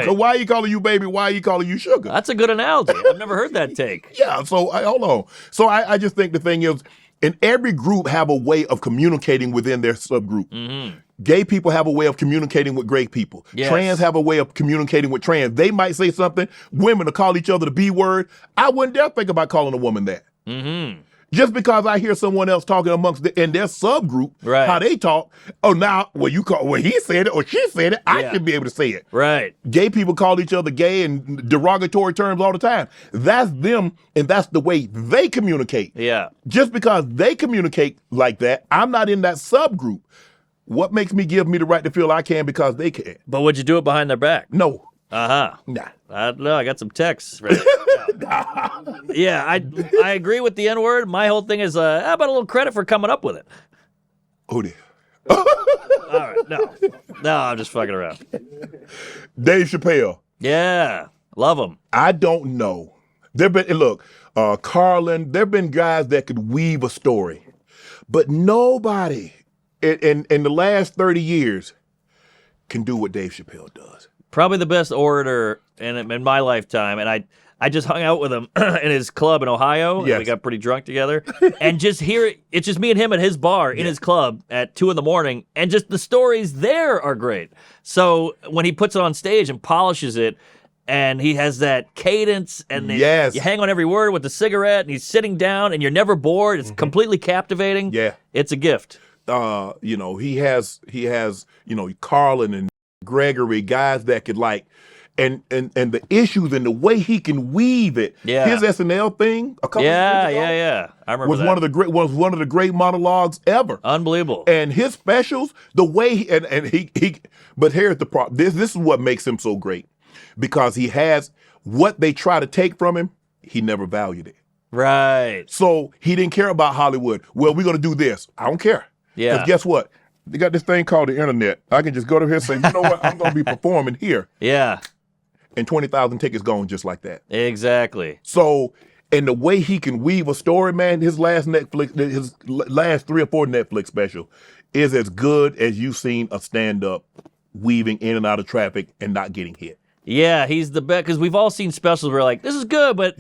So why are you calling you baby? Why are you calling you sugar? That's a good analogy. I've never heard that take. Yeah, so hold on. So I just think the thing is, and every group have a way of communicating within their subgroup. Mm-hmm. Gay people have a way of communicating with gay people. Yes. Trans have a way of communicating with trans. They might say something. Women will call each other the B word. I wouldn't dare think about calling a woman that. Mm-hmm. Just because I hear someone else talking in their subgroup, how they talk. Oh, now when he said it or she said it, I should be able to say it. Right. Gay people call each other gay and derogatory terms all the time. That's them, and that's the way they communicate. Yeah. Just because they communicate like that, I'm not in that subgroup. What makes me give me the right to feel I can because they can? But would you do it behind their back? No. Uh-huh. Nah. I don't know. I got some texts. Right? Yeah, I agree with the N-word. My whole thing is, how about a little credit for coming up with it? Oh, dear. All right. No, I'm just fucking around. Dave Chappelle. Yeah. Love him. I don't know. Carlin, there have been guys that could weave a story, but nobody in the last 30 years can do what Dave Chappelle does. Probably the best orator in my lifetime, and I just hung out with him in his club in Ohio, and we got pretty drunk together, and it's just me and him at his bar in his club at 2 a.m, and just the stories there are great. So when he puts it on stage and polishes it, and he has that cadence, and you hang on every word with the cigarette, and he's sitting down, and you're never bored. It's completely captivating. Yeah, it's a gift. He has Carlin and Gregory, guys that could and the issues and the way he can weave it. Yeah. His SNL thing a couple years ago. Yeah. I remember was that. Was one of the great monologues ever. Unbelievable. And his specials, the way he but here's the problem. This is what makes him so great. Because he has what they try to take from him, he never valued it. Right. So he didn't care about Hollywood. Well, we're gonna do this. I don't care. Yeah. Because guess what? They got this thing called the internet. I can just go to here and say, you know what? I'm going to be performing here. Yeah. And 20,000 tickets gone just like that. Exactly. So, and the way he can weave a story, man, his last 3 or 4 Netflix special is as good as you've seen a stand-up weaving in and out of traffic and not getting hit. Yeah, he's the best because we've all seen specials where like this is good, but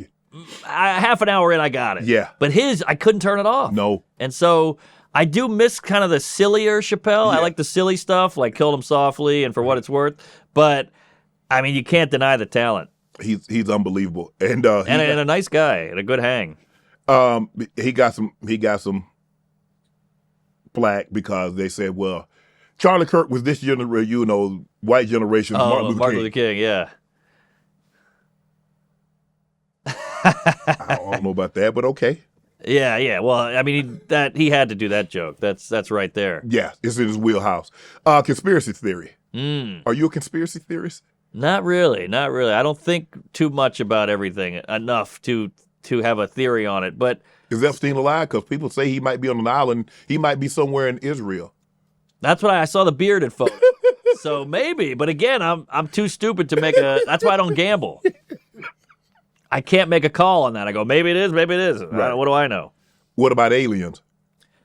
half an hour in, I got it. Yeah. But I couldn't turn it off. No. And so I do miss kind of the sillier Chappelle. Yeah. I like the silly stuff, like Killed Him Softly and For What It's Worth. But I mean, you can't deny the talent. He's unbelievable, and a nice guy and a good hang. he got some flack because they said, well, Charlie Kirk was this white generation Martin Luther King. Yeah. I don't know about that, but okay. Yeah. Well, I mean, he had to do that joke. That's right there. Yeah, it's in his wheelhouse. Conspiracy theory. Are you a conspiracy theorist? Not really. I don't think too much about everything enough to have a theory on it. But is Epstein alive? Because people say he might be on an island. He might be somewhere in Israel. That's what I saw the bearded photo. So maybe, but again, I'm too stupid to make that's why I don't gamble. I can't make a call on that. I go, maybe it is, maybe it isn't. Right. What do I know? What about aliens?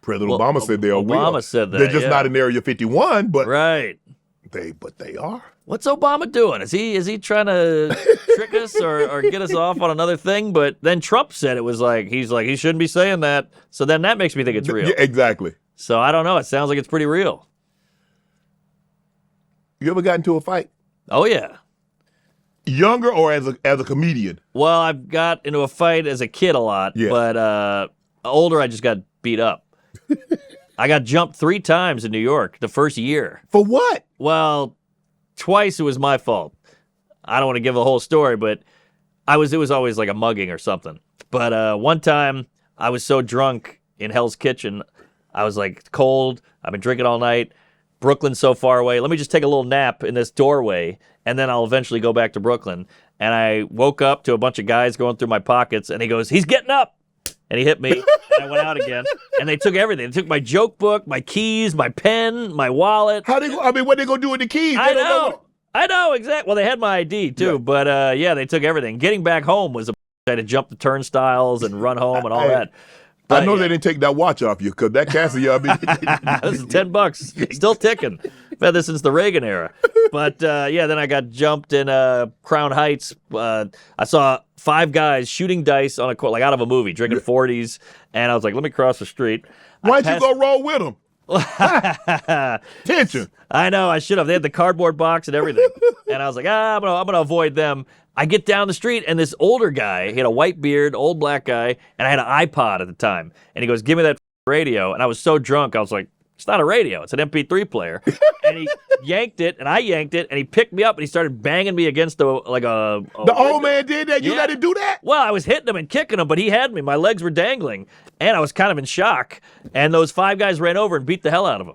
President Obama said they are real. Obama said that. They're just not in Area 51, but right. They are. What's Obama doing? Is he trying to trick us or get us off on another thing? But then Trump said it was like he shouldn't be saying that. So then that makes me think it's real. Yeah, exactly. So I don't know. It sounds like it's pretty real. You ever got into a fight? Oh yeah. Younger or as a comedian? Well, I've got into a fight as a kid a lot, but older I just got beat up. I got jumped 3 times in New York the first year. For what? Well, twice it was my fault. I don't want to give the whole story, but it was always like a mugging or something. But one time I was so drunk in Hell's Kitchen, I was like cold. I've been drinking all night. Brooklyn's so far away. Let me just take a little nap in this doorway, and then I'll eventually go back to Brooklyn. And I woke up to a bunch of guys going through my pockets, and he goes, "He's getting up." And he hit me, and I went out again. And they took everything. They took my joke book, my keys, my pen, my wallet. What they gonna do with the keys? I know, exactly. Well, they had my ID, too. Yeah. But, they took everything. Getting back home was I had to jump the turnstiles and run home and all that. But, I know they didn't take that watch off you, because that Cassie, this is $10. Still ticking. I've had this since the Reagan era. But, then I got jumped in Crown Heights. I saw 5 guys shooting dice on a court, like out of a movie, drinking 40s. And I was like, let me cross the street. Why'd you go roll with them? Tension. I know, I should have. They had the cardboard box and everything. And I was like, I'm gonna avoid them. I get down the street, and this older guy, he had a white beard, old black guy, and I had an iPod at the time. And he goes, give me that radio. And I was so drunk, I was like, it's not a radio, it's an MP3 player. And he yanked it, and I yanked it, and he picked me up, and he started banging me against the old man did that? You let him do that? Well, I was hitting him and kicking him, but he had me. My legs were dangling, and I was kind of in shock. And those 5 guys ran over and beat the hell out of him.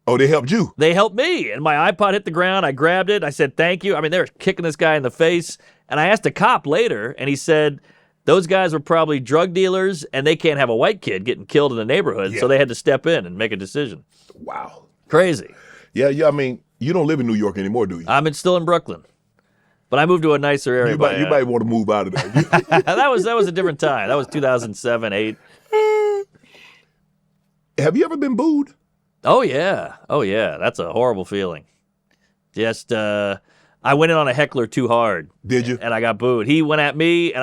Oh, they helped you? They helped me, and my iPod hit the ground. I grabbed it. I said, thank you. I mean, they were kicking this guy in the face. And I asked a cop later, and he said, those guys were probably drug dealers, and they can't have a white kid getting killed in the neighborhood, so they had to step in and make a decision. Wow. Crazy. Yeah, I mean, you don't live in New York anymore, do you? I'm still in Brooklyn. But I moved to a nicer area. You might want to move out of there. That was a different time. That was 2007, 8. Have you ever been booed? Oh, yeah. That's a horrible feeling. Just, I went in on a heckler too hard. Did you? And I got booed. He went at me, and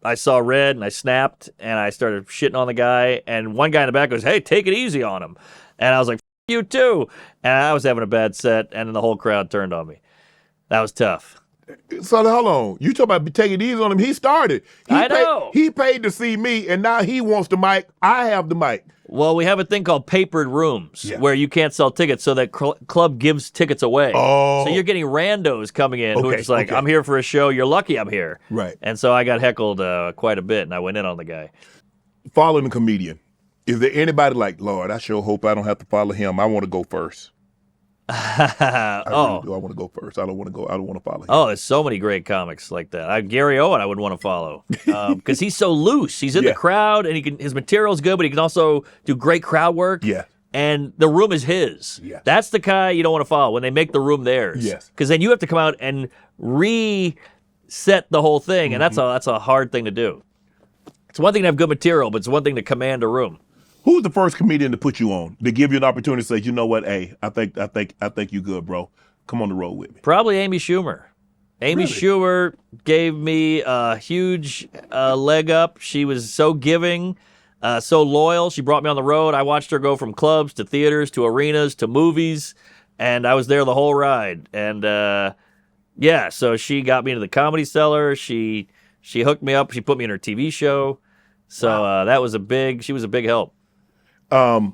I saw red, and I snapped, and I started shitting on the guy. And one guy in the back goes, hey, take it easy on him. And I was like, F you too. And I was having a bad set, and then the whole crowd turned on me. That was tough. So hold on. You talking about taking it easy on him. He started. I know. He paid to see me, and now he wants the mic. I have the mic. Well, we have a thing called papered rooms where you can't sell tickets, so that club gives tickets away. Oh. So you're getting randos coming in who are just like, I'm here for a show. You're lucky I'm here. Right. And so I got heckled quite a bit, and I went in on the guy. Following a comedian. Is there anybody like, Lord, I sure hope I don't have to follow him. I want to go first. I really do. I want to go first. I don't want to follow him. Oh, there's so many great comics like that. Gary Owen I would want to follow because he's so loose. He's in the crowd, and his material's good, but he can also do great crowd work. Yeah. And the room is his. Yeah. That's the guy you don't want to follow when they make the room theirs. Yes. Because then you have to come out and reset the whole thing, and that's a hard thing to do. It's one thing to have good material, but it's one thing to command a room. Who's the first comedian to put you on, to give you an opportunity to say, you know what, hey, I think you good, bro. Come on the road with me. Probably Amy Schumer. Amy Really? Schumer gave me a huge leg up. She was so giving, so loyal. She brought me on the road. I watched her go from clubs to theaters to arenas to movies, and I was there the whole ride. And yeah, so she got me into the Comedy Cellar. She hooked me up. She put me in her TV show. So that was she was a big help. You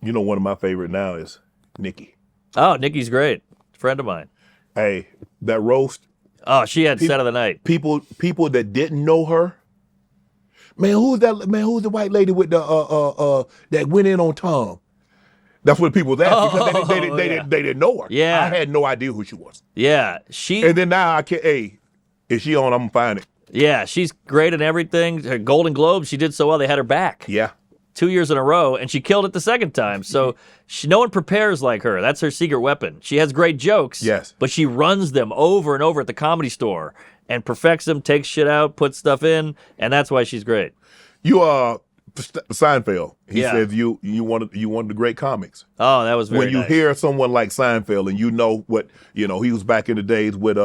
know, one of my favorite now is Nikki. Oh, Nikki's great. Friend of mine. Hey, that roast. Oh, she had set of the night. People that didn't know her. Man, who's that? Man, who's the white lady with the that went in on Tom? That's what people was asking because they didn't know her. Yeah. I had no idea who she was. Yeah, And then now I can't. Hey, is she on? I'm gonna find it. Yeah, she's great at everything. Her Golden Globe, she did so well. They had her back. Yeah. 2 years in a row, and she killed it the second time. So no one prepares like her. That's her secret weapon. She has great jokes, Yes. but she runs them over and over at the Comedy Store and perfects them, takes shit out, puts stuff in, and that's why she's great. You Seinfeld. He Yeah. says you one of the great comics. Oh, that was very When you nice. hear someone like Seinfeld and you know what he was back in the days with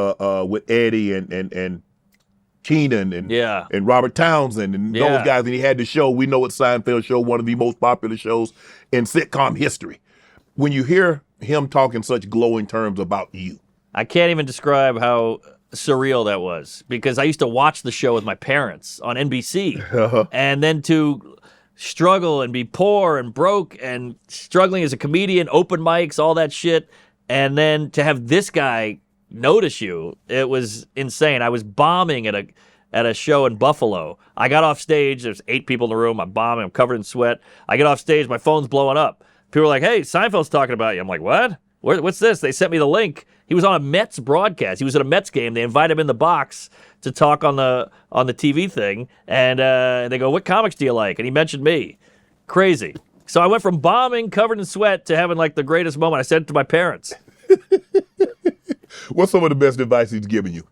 Eddie and Keenan and Robert Townsend and Yeah. those guys, and he had the show. We know what Seinfeld show, one of the most popular shows in sitcom history. When you hear him talk in such glowing terms about you, I can't even describe how surreal that was because I used to watch the show with my parents on NBC. And then to struggle and be poor and broke and struggling as a comedian, open mics, all that shit, and then to have this guy notice you, it was insane. I was bombing at a show in Buffalo. I got off stage. There's 8 people in the room. I'm bombing. I'm covered in sweat. I get off stage. My phone's blowing up. People are like, "Hey, Seinfeld's talking about you." I'm like, "What? What's this?" They sent me the link. He was on a Mets broadcast. He was at a Mets game. They invite him in the box to talk on the TV thing, and they go, "What comics do you like?" And he mentioned me. Crazy. So I went from bombing, covered in sweat, to having like the greatest moment. I said it to my parents. what's some of the best advice he's given you?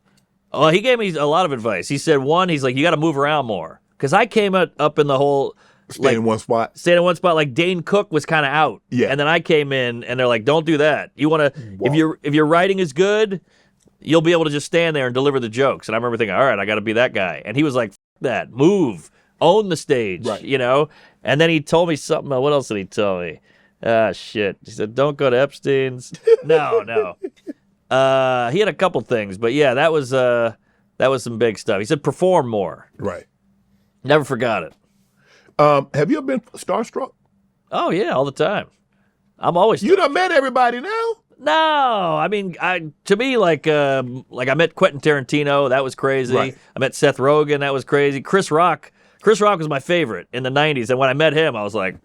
Well, he gave me a lot of advice. He said, one, he's like, you got to move around more. Because I came up in the whole... Stay in one spot. Staying in one spot. Like Dane Cook was kind of out. Yeah. And then I came in and they're like, don't do that. You want to... If your writing is good, you'll be able to just stand there and deliver the jokes. And I remember thinking, all right, I got to be that guy. And he was like, F that. Move. Own the stage. Right. You know? And then he told me something. What else did he tell me? Ah, shit. He said, don't go to Epstein's. No. He had a couple things. But yeah, that was some big stuff. He said, perform more. Right. Never forgot it. Have you ever been starstruck? Oh, yeah, all the time. I'm always... You done met everybody now? No, I mean, to me, like I met Quentin Tarantino. That was crazy. Right. I met Seth Rogen. That was crazy. Chris Rock was my favorite in the 90s. And when I met him, I was like,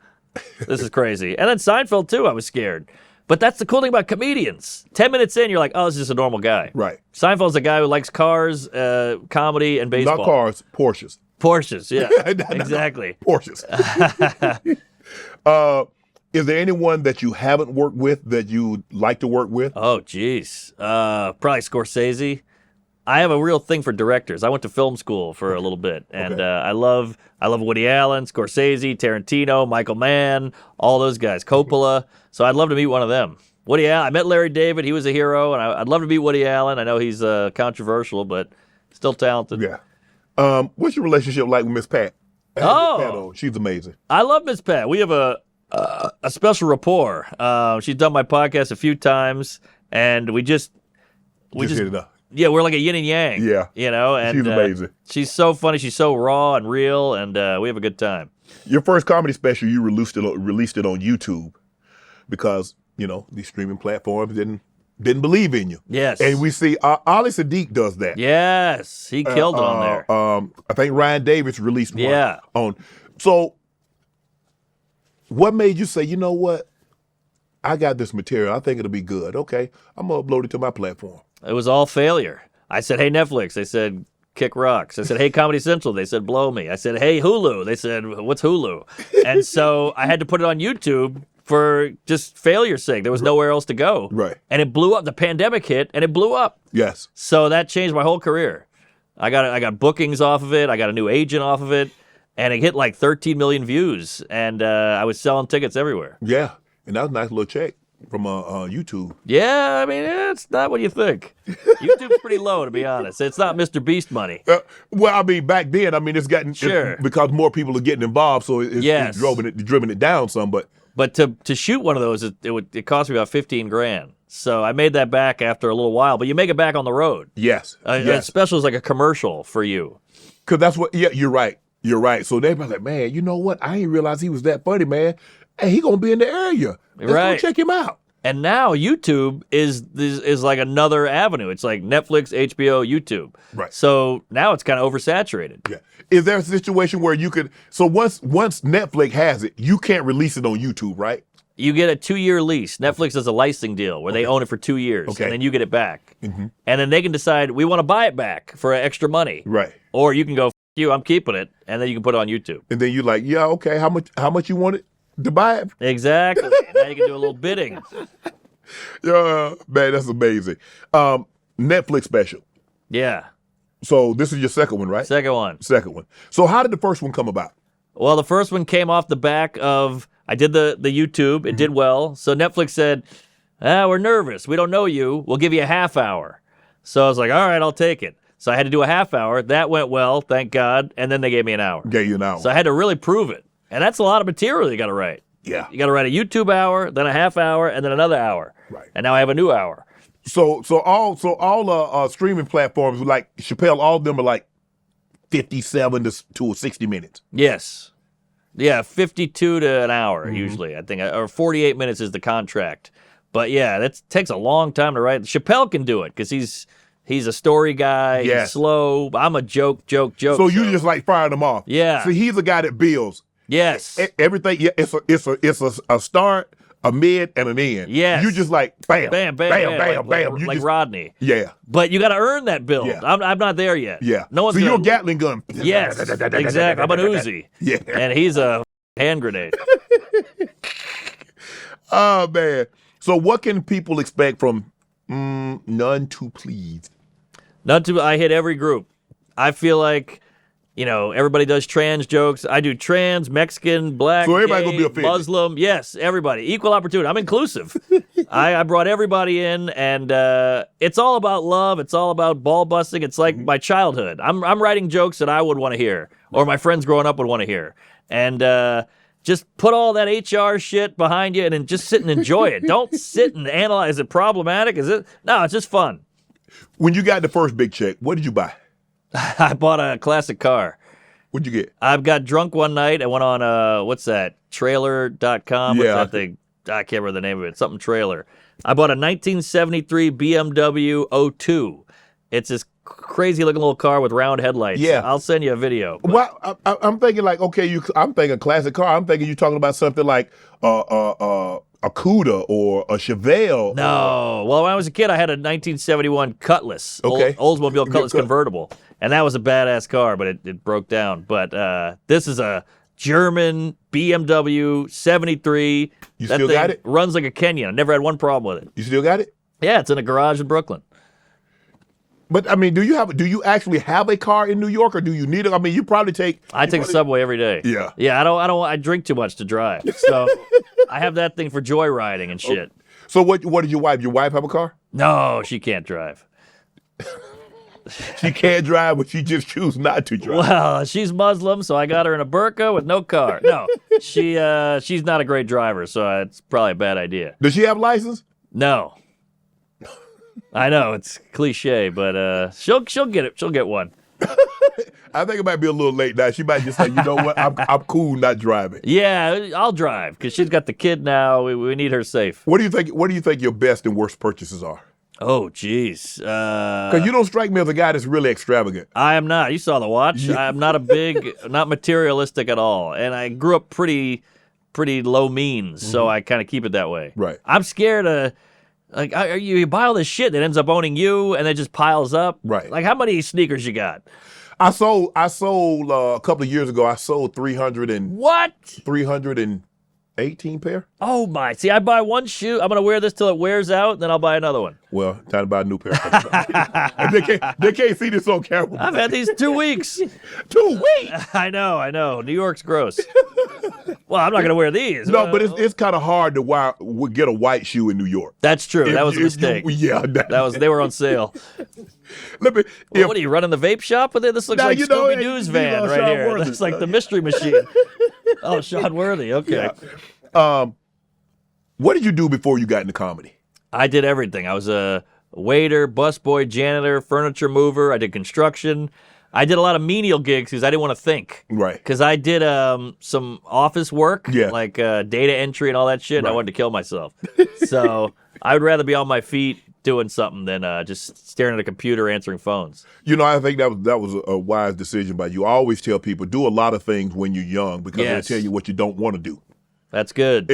this is crazy. And then Seinfeld, too, I was scared. But that's the cool thing about comedians. 10 minutes in, you're like, oh, this is just a normal guy. Right. Seinfeld's a guy who likes cars, comedy, and baseball. Not cars, Porsches. Porsches, yeah. Exactly. Porsches. Is there anyone that you haven't worked with that you'd like to work with? Oh, geez. Probably Scorsese. I have a real thing for directors. I went to film school for a little bit, and I love Woody Allen, Scorsese, Tarantino, Michael Mann, all those guys, Coppola. So I'd love to meet one of them. Woody Allen. I met Larry David. He was a hero, and I'd love to meet Woody Allen. I know he's controversial, but still talented. Yeah. What's your relationship like with Miss Pat? Miss Pat on. She's amazing. I love Miss Pat. We have a special rapport. She's done my podcast a few times, and we just hit it up. Yeah, we're like a yin and yang. Yeah. You know, and She's amazing. She's so funny. She's so raw and real, and we have a good time. Your first comedy special, you released it on YouTube because, these streaming platforms didn't believe in you. Yes. And we see Ali Sadiq does that. Yes, he killed it on there. I think Ryan Davis released one Yeah. on. So what made you say, you know what? I got this material. I think it'll be good. Okay, I'm going to upload it to my platform. It was all failure. I said, hey, Netflix. They said, kick rocks. I said, hey, Comedy Central. They said, blow me. I said, hey, Hulu. They said, what's Hulu? And so I had to put it on YouTube for just failure's sake. There was nowhere else to go. Right. And it blew up. The pandemic hit, and it blew up. Yes. So that changed my whole career. I got bookings off of it. I got a new agent off of it. and it hit like 13 million views, and I was selling tickets everywhere. Yeah, and that was a nice little check from YouTube. Yeah, I mean, it's not what you think. YouTube's pretty low, to be honest. It's not Mr. Beast money. Well, I mean, back then, I mean, it's gotten because more people are getting involved, so it's driven it down some. But to shoot one of those, it cost me about $15,000. So I made that back after a little while. But you make it back on the road. Yes. A special is like a commercial for you. Because that's what. Yeah, you're right. You're right. So they be like, man, you know what? I didn't realize he was that funny, man. Hey, he gonna be in the area. Let's go check him out. And now YouTube is like another avenue. It's like Netflix, HBO, YouTube. Right. So now it's kind of oversaturated. Yeah. Is there a situation where you could? So once Netflix has it, you can't release it on YouTube, right? You get a 2-year lease. Netflix does a licensing deal where they own it for 2 years, and then you get it back. Mm-hmm. And then they can decide, we want to buy it back for extra money. Right. Or you can go, F you, I'm keeping it, and then you can put it on YouTube. And then you're like, yeah, okay, how much you want it to buy it? Exactly. Now you can do a little bidding. Yeah, man, that's amazing. Netflix special. Yeah. So this is your second one, right? Second one. Second one. So how did the first one come about? Well, the first one came off the back of, I did the YouTube. It did well. So Netflix said, we're nervous. We don't know you. We'll give you a half hour. So I was like, all right, I'll take it. So I had to do a half hour. That went well, thank God. And then they gave me an hour. Gave you an hour. So I had to really prove it. And that's a lot of material you got to write. Yeah. You got to write a YouTube hour, then a half hour, and then another hour. Right. And now I have a new hour. So all streaming platforms like Chappelle, all of them are like 57 to 60 minutes. Yes. Yeah, 52 to an hour usually, I think, or 48 minutes is the contract. But yeah, that takes a long time to write. Chappelle can do it because he's a story guy. Yes. He's slow. I'm a joke. So you just like firing them off. Yeah. So he's a guy that builds. Yes. Everything. Yeah. It's a start, a mid, and an end. Yes. You just like bam, bam, bam. Like Rodney. Yeah. But you got to earn that build. Yeah. I'm not there yet. Yeah. No one's so you're a Gatling gun. Yes. Exactly. I'm an Uzi. Yeah. And he's a hand grenade. Oh man. So what can people expect from None Too Pleased? I hit every group. I feel like, everybody does trans jokes. I do trans, Mexican, black, so everybody gay, gonna be offended. Muslim. Yes, everybody. Equal opportunity. I'm inclusive. I brought everybody in, and it's all about love. It's all about ball busting. It's like my childhood. I'm writing jokes that I would want to hear, or my friends growing up would want to hear. And just put all that HR shit behind you and then just sit and enjoy it. Don't sit and analyze. Is it problematic? Is it? No, it's just fun. When you got the first big check, what did you buy? I bought a classic car. What'd you get? I got drunk one night. I went on, what's that, trailer.com? What's that thing? I can't remember the name of it. Something trailer. I bought a 1973 BMW 02. It's this crazy looking little car with round headlights. Yeah. I'll send you a video. Well, I'm thinking like, okay, I'm thinking classic car. I'm thinking you're talking about something like a Cuda or a Chevelle. No. Well, when I was a kid, I had a 1971 Cutlass. Okay. Oldsmobile Cutlass convertible. And that was a badass car, but it broke down. But this is a German BMW 73. You that still thing got it? Runs like a Kenyan. I never had one problem with it. You still got it? Yeah, it's in a garage in Brooklyn. But I mean, do you actually have a car in New York, or do you need it? I mean, you probably take. I take the subway every day. Yeah. Yeah, I drink too much to drive. So I have that thing for joyriding and shit. So what did your wife? Your wife have a car? No, she can't drive. She can't drive, but she just chooses not to drive. Well, she's Muslim, so I got her in a burqa with no car. No, she's not a great driver, so it's probably a bad idea. Does she have a license? No. I know it's cliche, but she'll get it. She'll get one. I think it might be a little late now. She might just say, you know what, I'm cool not driving. Yeah, I'll drive because she's got the kid now. We need her safe. What do you think? What do you think your best and worst purchases are? Oh, geez. Because you don't strike me as a guy that's really extravagant. I am not. You saw the watch. Yeah. I'm not not materialistic at all, and I grew up pretty low means, so I kind of keep it that way. Right. I'm scared of. Like, you buy all this shit that ends up owning you, and it just piles up. Right. Like, how many sneakers you got? I sold a couple of years ago. I sold 300 and What? 300 and 18 pair? Oh my! See, I buy one shoe. I'm gonna wear this till it wears out, then I'll buy another one. Well, time to buy a new pair. And they can't see this on camera. I've had these 2 weeks. 2 weeks? I know. New York's gross. Well, I'm not gonna wear these. No, but it's kind of hard to get a white shoe in New York. That's true. That was a mistake. They were on sale. What are you running the vape shop with it? This looks like Scooby Doo's van right Sean here. Worthy. That's like the Mystery Machine. Oh, Sean Worthy. Okay. Yeah. What did you do before you got into comedy? I did everything. I was a waiter, busboy, janitor, furniture mover. I did construction. I did a lot of menial gigs because I didn't want to think. Right. Because I did some office work, like data entry and all that shit. And I wanted to kill myself. So I would rather be on my feet doing something than just staring at a computer answering phones. I think that was a wise decision by you. I always tell people, do a lot of things when you're young because they'll tell you what you don't want to do. That's good.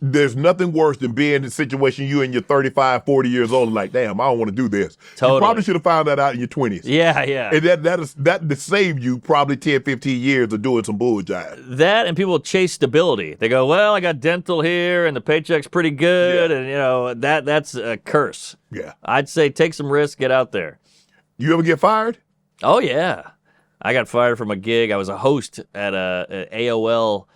There's nothing worse than being in a situation you and you're 35, 40 years old and like, damn, I don't want to do this. Totally. You probably should have found that out in your 20s. Yeah. And that saved you probably 10, 15 years of doing some bull jive. That and people chase stability. They go, well, I got dental here and the paycheck's pretty good. And, that's a curse. Yeah. I'd say take some risks, get out there. You ever get fired? Oh, yeah. I got fired from a gig. I was a host at a AOL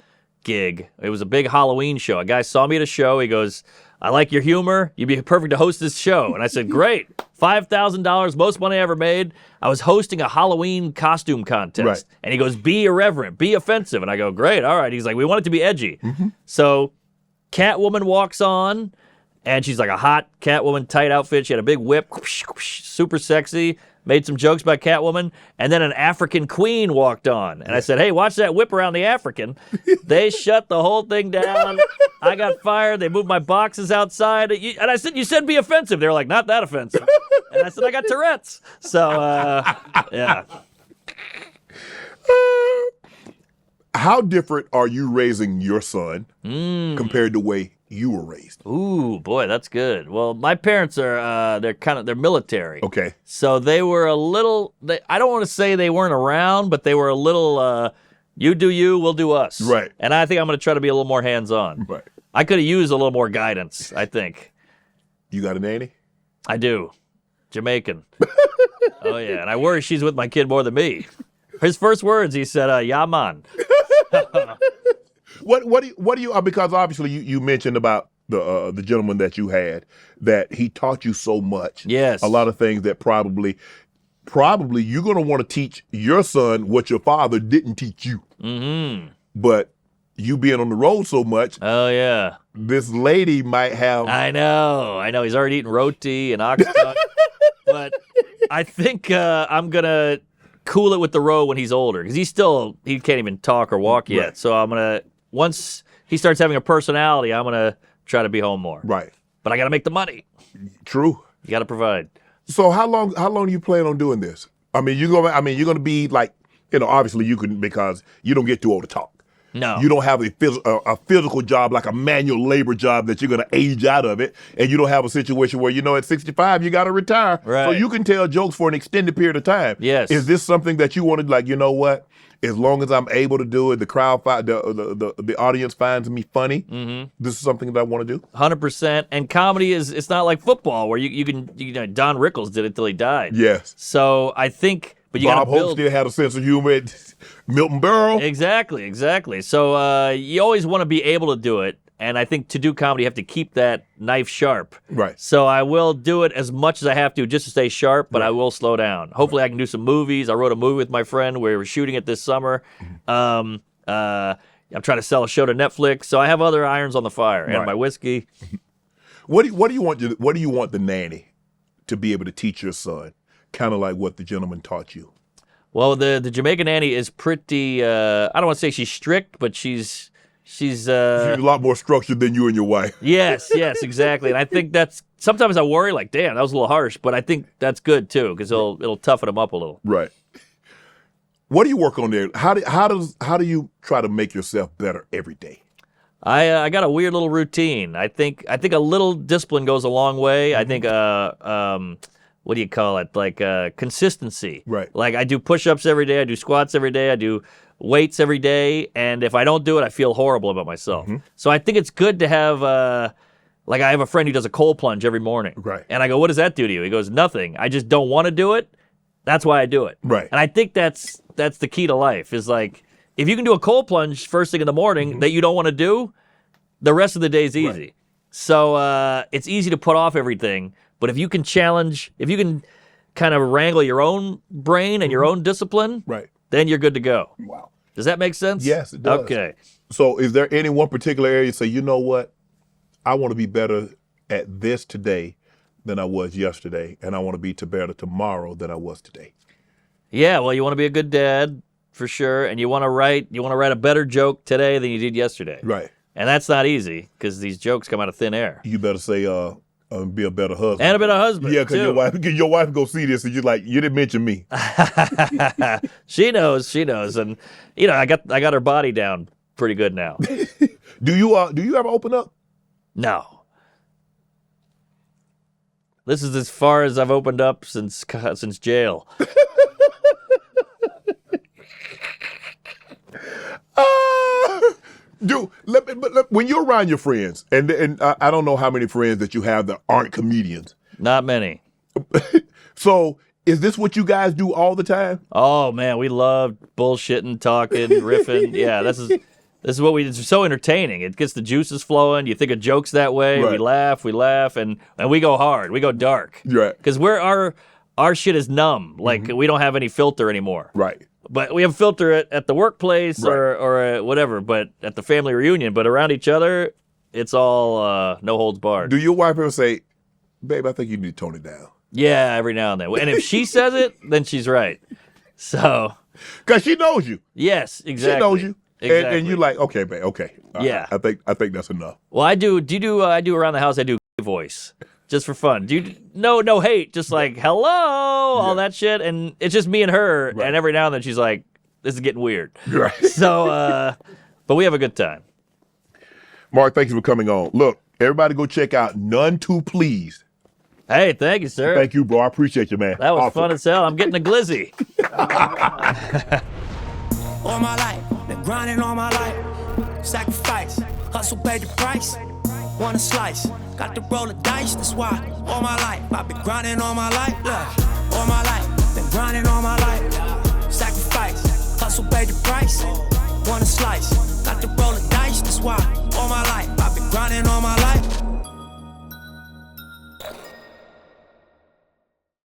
gig. It was a big Halloween show. A guy saw me at a show. He goes, I like your humor. You'd be perfect to host this show. And I said, great. $5,000, most money I ever made. I was hosting a Halloween costume contest. Right. And he goes, be irreverent, be offensive. And I go, great, all right. He's like, we want it to be edgy. Mm-hmm. So Catwoman walks on, and she's like a hot Catwoman tight outfit. She had a big whip, whoosh, whoosh, super sexy. Made some jokes about Catwoman, and then an African queen walked on. And I said, hey, watch that whip around the African. They shut the whole thing down. I got fired. They moved my boxes outside. And I said, you said be offensive. They were like, not that offensive. And I said, I got Tourette's. So, yeah. How different are you raising your son compared to the way you were raised? Ooh, boy, that's good. Well, my parents are they're military. Okay. So they were a little. I don't want to say they weren't around, but they were a little. You do you, we'll do us. Right. And I think I'm going to try to be a little more hands-on. Right. I could have used a little more guidance. I think. You got a nanny? I do. Jamaican. Oh yeah, and I worry she's with my kid more than me. His first words, he said, "Yeah, man." What do you because obviously you mentioned about the gentleman that you had, that he taught you so much. Yes. A lot of things that probably you're going to want to teach your son what your father didn't teach you. Mm-hmm. But you being on the road so much. Oh, yeah. This lady might have. I know. He's already eating roti and oxtail. But I think I'm going to cool it with the road when he's older, because he can't even talk or walk yet. Right. So I'm going to, once he starts having a personality, I'm going to try to be home more. Right. But I got to make the money. True. You got to provide. So how long do you plan on doing this? I mean, you're going to be like, obviously you can, because you don't get too old to talk. No. You don't have a physical job, like a manual labor job that you're going to age out of it. And you don't have a situation where, at 65, you got to retire. Right. So you can tell jokes for an extended period of time. Yes. Is this something that you wanted, like, you know what? As long as I'm able to do it, the crowd, the audience finds me funny. Mm-hmm. This is something that I want to do. 100%. And comedy it's not like football where you can Don Rickles did it till he died. Yes. So I think, but you got Bob to Hope build. still had a sense of humor. Milton Berle. Exactly. So you always want to be able to do it. And I think to do comedy, you have to keep that knife sharp. Right. So I will do it as much as I have to just to stay sharp, but I will slow down. Hopefully I can do some movies. I wrote a movie with my friend. We were shooting it this summer. I'm trying to sell a show to Netflix. So I have other irons on the fire and my whiskey. What do you want the nanny to be able to teach your son? Kind of like what the gentleman taught you. Well, the Jamaican nanny is pretty, I don't want to say she's strict, but she's a lot more structured than you and your wife. Yes, exactly. And I think that's, sometimes I worry, like, damn, that was a little harsh, but I think that's good too, because it'll toughen him up a little. Right. What do you work on there? How do you try to make yourself better every day? I got a weird little routine. I think a little discipline goes a long way. I think what do you call it? Like consistency. Right. Like I do push-ups every day. I do squats every day. I do weights every day. And if I don't do it, I feel horrible about myself. So I think it's good to have, like I have a friend who does a cold plunge every morning. Right. And I go, what does that do to you? He goes, nothing. I just don't want to do it. That's why I do it. Right. And I think that's the key to life is like, if you can do a cold plunge first thing in the morning that you don't want to do, the rest of the day is easy. Right. So it's easy to put off everything. But if you can kind of wrangle your own brain and your own discipline, Right. then you're good to go. Wow. Does that make sense? Yes, it does. Okay. So is there any one particular area you say, you know what, I want to be better at this today than I was yesterday, and I want to be better tomorrow than I was today? Yeah, well, you want to be a good dad for sure, and you want to write a better joke today than you did yesterday. Right. And that's not easy because these jokes come out of thin air. You better say, be a better husband. And a better husband. Yeah, because your wife go see this and you're like, you didn't mention me. She knows, and I got her body down pretty good now. Do you ever open up? No. This is as far as I've opened up since jail. Dude, when you're around your friends, and I don't know how many friends that you have that aren't comedians. Not many. So is this what you guys do all the time? Oh man, we love bullshitting, talking, riffing. Yeah, this is what it's so entertaining. It gets the juices flowing. You think of jokes that way. Right. We laugh, and we go hard. We go dark. Right. Because our shit is numb. Like we don't have any filter anymore. Right. But we have a filter at the workplace or whatever, but at the family reunion. But around each other, it's all no holds barred. Do your wife ever say, babe, I think you need to tone it down? Yeah, every now and then. And if she says it, then she's right. So. Because she knows you. Yes, exactly. She knows you. Exactly. And you're like, okay, babe, okay. Yeah. I think that's enough. Well, I do around the house, I do voice. Just for fun. Do you, no hate, just like, hello, all that shit. And it's just me and her. Right. And every now and then she's like, this is getting weird. Right. So, but we have a good time. Mark, thank you for coming on. Look, everybody go check out None Too Pleased. Hey, thank you, sir. Thank you, bro. I appreciate you, man. That was Awesome. fun as hell. I'm getting a glizzy. All my life, been grinding all my life. Sacrifice, hustle paid the price. Want a slice, got to roll the dice. That's why all my life I've been grinding all my life. Look, all my life, been grinding all my life. Sacrifice, hustle paid the price. Want a slice, got to roll the